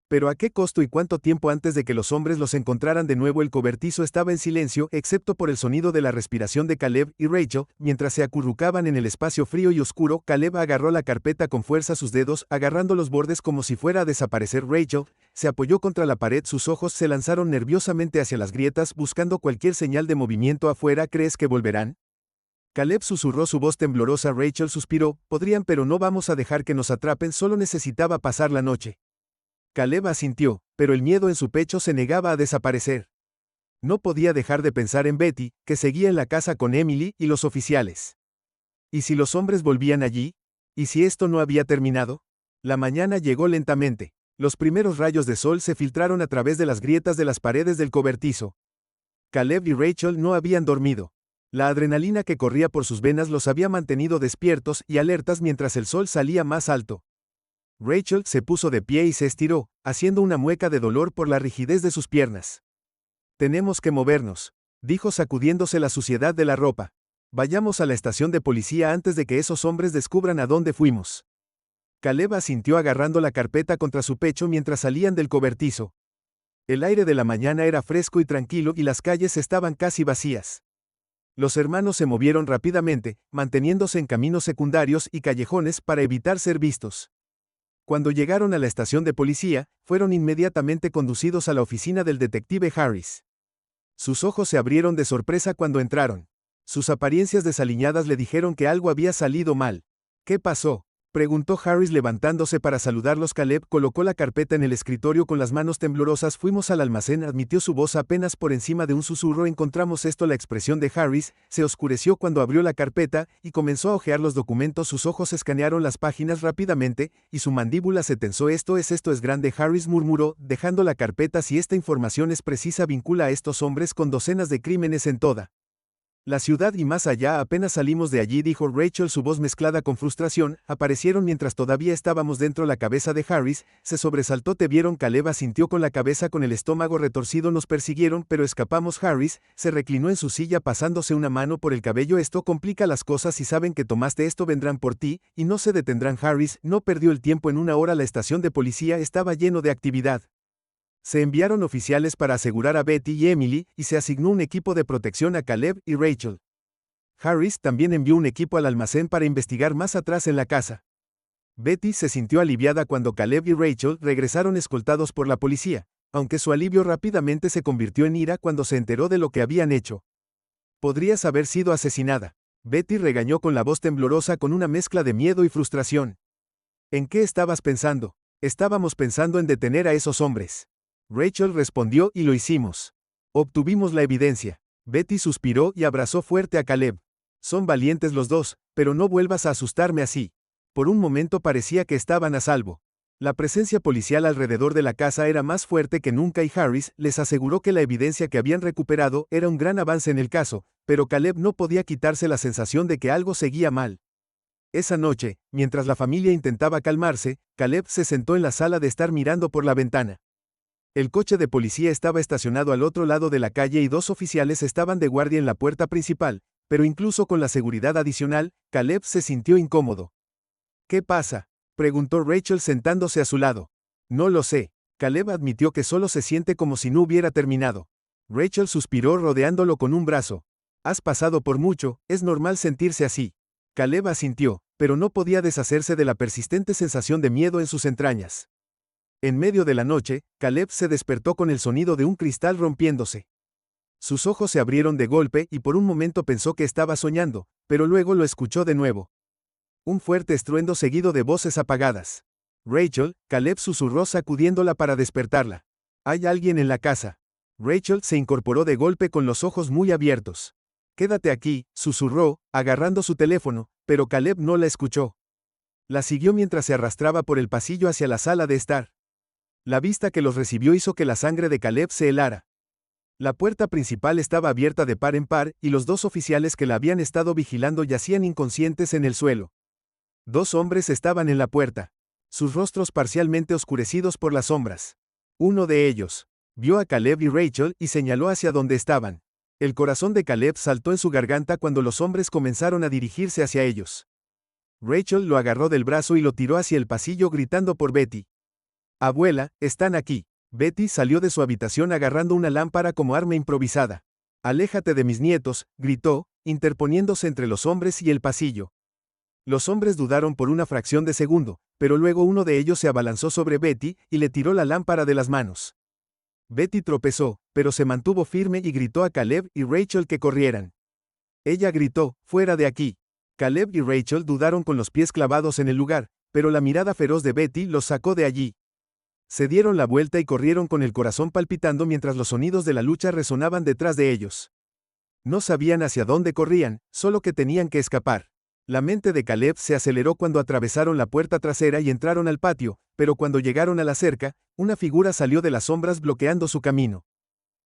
¿Pero a qué costo y cuánto tiempo antes de que los hombres los encontraran de nuevo? El cobertizo estaba en silencio, excepto por el sonido de la respiración de Caleb y Rachel, mientras se acurrucaban en el espacio frío y oscuro. Caleb agarró la carpeta con fuerza, sus dedos agarrando los bordes como si fuera a desaparecer. Rachel se apoyó contra la pared, sus ojos se lanzaron nerviosamente hacia las grietas, buscando cualquier señal de movimiento afuera. ¿Crees que volverán?, Caleb susurró, su voz temblorosa. Rachel suspiró. Podrían, pero no vamos a dejar que nos atrapen. Solo necesitaba pasar la noche. Caleb asintió, pero el miedo en su pecho se negaba a desaparecer. No podía dejar de pensar en Betty, que seguía en la casa con Emily y los oficiales. ¿Y si los hombres volvían allí? ¿Y si esto no había terminado? La mañana llegó lentamente. Los primeros rayos de sol se filtraron a través de las grietas de las paredes del cobertizo. Caleb y Rachel no habían dormido. La adrenalina que corría por sus venas los había mantenido despiertos y alertas mientras el sol salía más alto. Rachel se puso de pie y se estiró, haciendo una mueca de dolor por la rigidez de sus piernas. Tenemos que movernos, dijo sacudiéndose la suciedad de la ropa. Vayamos a la estación de policía antes de que esos hombres descubran a dónde fuimos. Caleb asintió agarrando la carpeta contra su pecho mientras salían del cobertizo. El aire de la mañana era fresco y tranquilo y las calles estaban casi vacías. Los hermanos se movieron rápidamente, manteniéndose en caminos secundarios y callejones para evitar ser vistos. Cuando llegaron a la estación de policía, fueron inmediatamente conducidos a la oficina del detective Harris. Sus ojos se abrieron de sorpresa cuando entraron. Sus apariencias desaliñadas le dijeron que algo había salido mal. ¿Qué pasó?, preguntó Harris levantándose para saludarlos. Caleb colocó la carpeta en el escritorio con las manos temblorosas. Fuimos al almacén, admitió, su voz apenas por encima de un susurro. Encontramos esto. La expresión de Harris se oscureció cuando abrió la carpeta y comenzó a hojear los documentos. Sus ojos escanearon las páginas rápidamente y su mandíbula se tensó. Esto es grande, Harris murmuró, dejando la carpeta. Si esta información es precisa, vincula a estos hombres con docenas de crímenes en toda la ciudad y más allá. Apenas salimos de allí, dijo Rachel, su voz mezclada con frustración. Aparecieron mientras todavía estábamos dentro. La cabeza de Harris se sobresaltó. ¿Te vieron?, Caleb asintió con la cabeza, con el estómago retorcido. Nos persiguieron, pero escapamos. Harris se reclinó en su silla pasándose una mano por el cabello. Esto complica las cosas. Si saben que tomaste esto, vendrán por ti, y no se detendrán. Harris no perdió el tiempo. En una hora la estación de policía estaba lleno de actividad. Se enviaron oficiales para asegurar a Betty y Emily, y se asignó un equipo de protección a Caleb y Rachel. Harris también envió un equipo al almacén para investigar más atrás en la casa. Betty se sintió aliviada cuando Caleb y Rachel regresaron escoltados por la policía, aunque su alivio rápidamente se convirtió en ira cuando se enteró de lo que habían hecho. Podrías haber sido asesinada, Betty regañó con la voz temblorosa, con una mezcla de miedo y frustración. ¿En qué estabas pensando? Estábamos pensando en detener a esos hombres. Rachel respondió, y lo hicimos. Obtuvimos la evidencia. Betty suspiró y abrazó fuerte a Caleb. Son valientes los dos, pero no vuelvas a asustarme así. Por un momento parecía que estaban a salvo. La presencia policial alrededor de la casa era más fuerte que nunca y Harris les aseguró que la evidencia que habían recuperado era un gran avance en el caso, pero Caleb no podía quitarse la sensación de que algo seguía mal. Esa noche, mientras la familia intentaba calmarse, Caleb se sentó en la sala de estar mirando por la ventana. El coche de policía estaba estacionado al otro lado de la calle y dos oficiales estaban de guardia en la puerta principal, pero incluso con la seguridad adicional, Caleb se sintió incómodo. ¿Qué pasa?, preguntó Rachel sentándose a su lado. No lo sé. Caleb admitió que solo se siente como si no hubiera terminado. Rachel suspiró rodeándolo con un brazo. Has pasado por mucho, es normal sentirse así. Caleb asintió, pero no podía deshacerse de la persistente sensación de miedo en sus entrañas. En medio de la noche, Caleb se despertó con el sonido de un cristal rompiéndose. Sus ojos se abrieron de golpe y por un momento pensó que estaba soñando, pero luego lo escuchó de nuevo. Un fuerte estruendo seguido de voces apagadas. Rachel, Caleb susurró sacudiéndola para despertarla. «Hay alguien en la casa». Rachel se incorporó de golpe con los ojos muy abiertos. «Quédate aquí», susurró, agarrando su teléfono, pero Caleb no la escuchó. La siguió mientras se arrastraba por el pasillo hacia la sala de estar. La vista que los recibió hizo que la sangre de Caleb se helara. La puerta principal estaba abierta de par en par y los dos oficiales que la habían estado vigilando yacían inconscientes en el suelo. Dos hombres estaban en la puerta, sus rostros parcialmente oscurecidos por las sombras. Uno de ellos vio a Caleb y Rachel y señaló hacia donde estaban. El corazón de Caleb saltó en su garganta cuando los hombres comenzaron a dirigirse hacia ellos. Rachel lo agarró del brazo y lo tiró hacia el pasillo gritando por Betty. «Abuela, están aquí». Betty salió de su habitación agarrando una lámpara como arma improvisada. «Aléjate de mis nietos», gritó, interponiéndose entre los hombres y el pasillo. Los hombres dudaron por una fracción de segundo, pero luego uno de ellos se abalanzó sobre Betty y le tiró la lámpara de las manos. Betty tropezó, pero se mantuvo firme y gritó a Caleb y Rachel que corrieran. Ella gritó, «¡Fuera de aquí!». Caleb y Rachel dudaron con los pies clavados en el lugar, pero la mirada feroz de Betty los sacó de allí. Se dieron la vuelta y corrieron con el corazón palpitando mientras los sonidos de la lucha resonaban detrás de ellos. No sabían hacia dónde corrían, solo que tenían que escapar. La mente de Caleb se aceleró cuando atravesaron la puerta trasera y entraron al patio, pero cuando llegaron a la cerca, una figura salió de las sombras bloqueando su camino.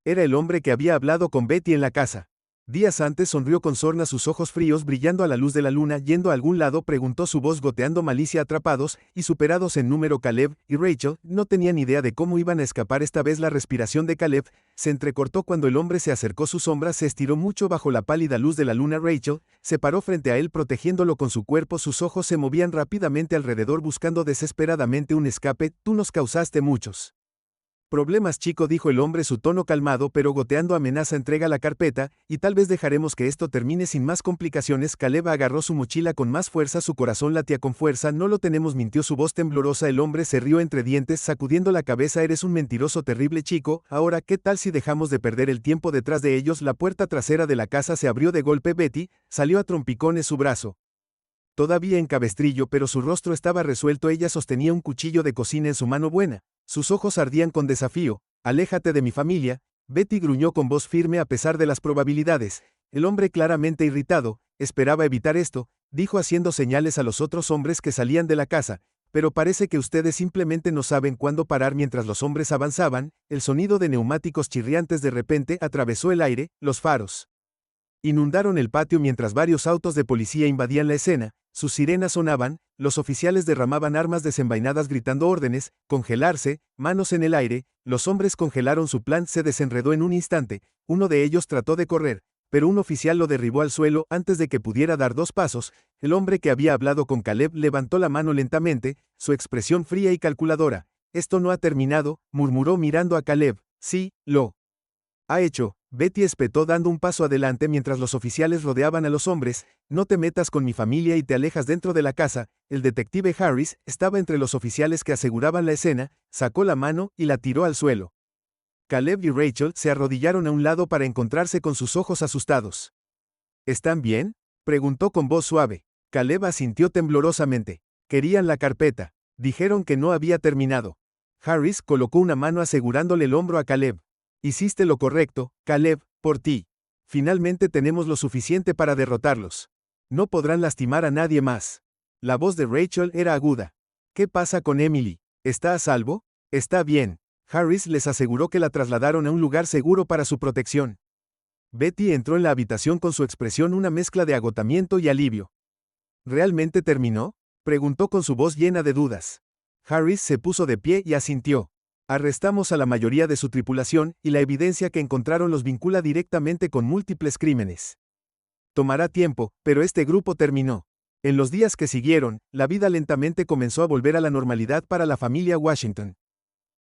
Era el hombre que había hablado con Betty en la casa. Días antes sonrió con sorna, sus ojos fríos brillando a la luz de la luna. «¿Yendo a algún lado?», preguntó su voz goteando malicia. Atrapados y superados en número, Caleb y Rachel no tenían idea de cómo iban a escapar. Esta vez la respiración de Caleb se entrecortó cuando el hombre se acercó. Su sombra se estiró mucho bajo la pálida luz de la luna. Rachel se paró frente a él protegiéndolo con su cuerpo. Sus ojos se movían rápidamente alrededor buscando desesperadamente un escape. «Tú nos causaste muchos problemas, chico», dijo el hombre, su tono calmado pero goteando amenaza. «Entrega la carpeta, y tal vez dejaremos que esto termine sin más complicaciones». Caleb agarró su mochila con más fuerza, su corazón latía con fuerza. «No lo tenemos», mintió, su voz temblorosa. El hombre se rió entre dientes, sacudiendo la cabeza. «Eres un mentiroso terrible, chico. Ahora, ¿qué tal si dejamos de perder el tiempo detrás de ellos?». La puerta trasera de la casa se abrió de golpe. Betty salió a trompicones, su brazo todavía en cabestrillo, pero su rostro estaba resuelto. Ella sostenía un cuchillo de cocina en su mano buena. Sus ojos ardían con desafío. «Aléjate de mi familia», Betty gruñó con voz firme a pesar de las probabilidades. El hombre, claramente irritado, esperaba evitar esto, dijo haciendo señales a los otros hombres que salían de la casa. «Pero parece que ustedes simplemente no saben cuándo parar». Mientras los hombres avanzaban, el sonido de neumáticos chirriantes de repente atravesó el aire. Los faros inundaron el patio mientras varios autos de policía invadían la escena. Sus sirenas sonaban, los oficiales derramaban armas desenvainadas gritando órdenes: «Congelarse», manos en el aire. Los hombres congelaron. Su plan se desenredó en un instante. Uno de ellos trató de correr, pero un oficial lo derribó al suelo antes de que pudiera dar 2 pasos. El hombre que había hablado con Caleb levantó la mano lentamente, su expresión fría y calculadora. «Esto no ha terminado», murmuró mirando a Caleb. «Sí, lo ha hecho», Betty espetó dando un paso adelante mientras los oficiales rodeaban a los hombres. «No te metas con mi familia y te alejas». Dentro de la casa, el detective Harris estaba entre los oficiales que aseguraban la escena, sacó la mano y la tiró al suelo. Caleb y Rachel se arrodillaron a un lado para encontrarse con sus ojos asustados. «¿Están bien?», preguntó con voz suave. Caleb asintió temblorosamente. «Querían la carpeta. Dijeron que no había terminado». Harris colocó una mano asegurándole el hombro a Caleb. «Hiciste lo correcto, Caleb, por ti. Finalmente tenemos lo suficiente para derrotarlos. No podrán lastimar a nadie más». La voz de Rachel era aguda. «¿Qué pasa con Emily? ¿Está a salvo?». «Está bien». Harris les aseguró que la trasladaron a un lugar seguro para su protección. Betty entró en la habitación con su expresión una mezcla de agotamiento y alivio. «¿Realmente terminó?», preguntó con su voz llena de dudas. Harris se puso de pie y asintió. «Arrestamos a la mayoría de su tripulación, y la evidencia que encontraron los vincula directamente con múltiples crímenes. Tomará tiempo, pero este grupo terminó». En los días que siguieron, la vida lentamente comenzó a volver a la normalidad para la familia Washington.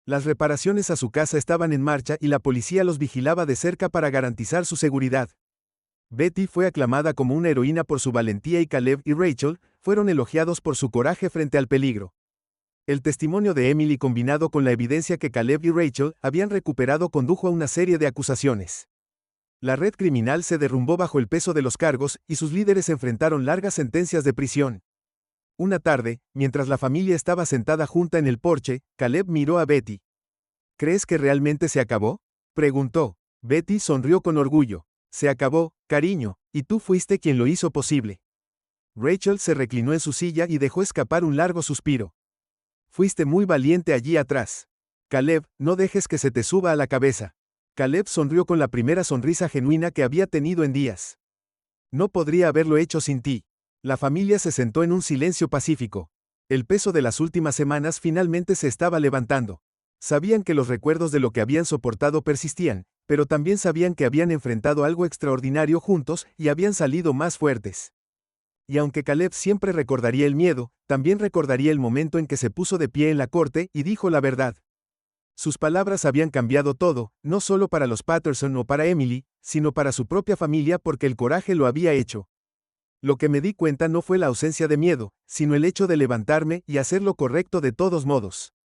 Las reparaciones a su casa estaban en marcha y la policía los vigilaba de cerca para garantizar su seguridad. Betty fue aclamada como una heroína por su valentía y Caleb y Rachel fueron elogiados por su coraje frente al peligro. El testimonio de Emily combinado con la evidencia que Caleb y Rachel habían recuperado condujo a una serie de acusaciones. La red criminal se derrumbó bajo el peso de los cargos y sus líderes enfrentaron largas sentencias de prisión. Una tarde, mientras la familia estaba sentada junta en el porche, Caleb miró a Betty. ¿Crees que realmente se acabó?, preguntó. Betty sonrió con orgullo. Se acabó, cariño, y tú fuiste quien lo hizo posible. Rachel se reclinó en su silla y dejó escapar un largo suspiro. Fuiste muy valiente allí atrás. Caleb, no dejes que se te suba a la cabeza. Caleb sonrió con la primera sonrisa genuina que había tenido en días. No podría haberlo hecho sin ti. La familia se sentó en un silencio pacífico. El peso de las últimas semanas finalmente se estaba levantando. Sabían que los recuerdos de lo que habían soportado persistían, pero también sabían que habían enfrentado algo extraordinario juntos y habían salido más fuertes. Y aunque Caleb siempre recordaría el miedo, también recordaría el momento en que se puso de pie en la corte y dijo la verdad. Sus palabras habían cambiado todo, no solo para los Patterson o para Emily, sino para su propia familia porque el coraje lo había hecho. Lo que me di cuenta no fue la ausencia de miedo, sino el hecho de levantarme y hacer lo correcto de todos modos.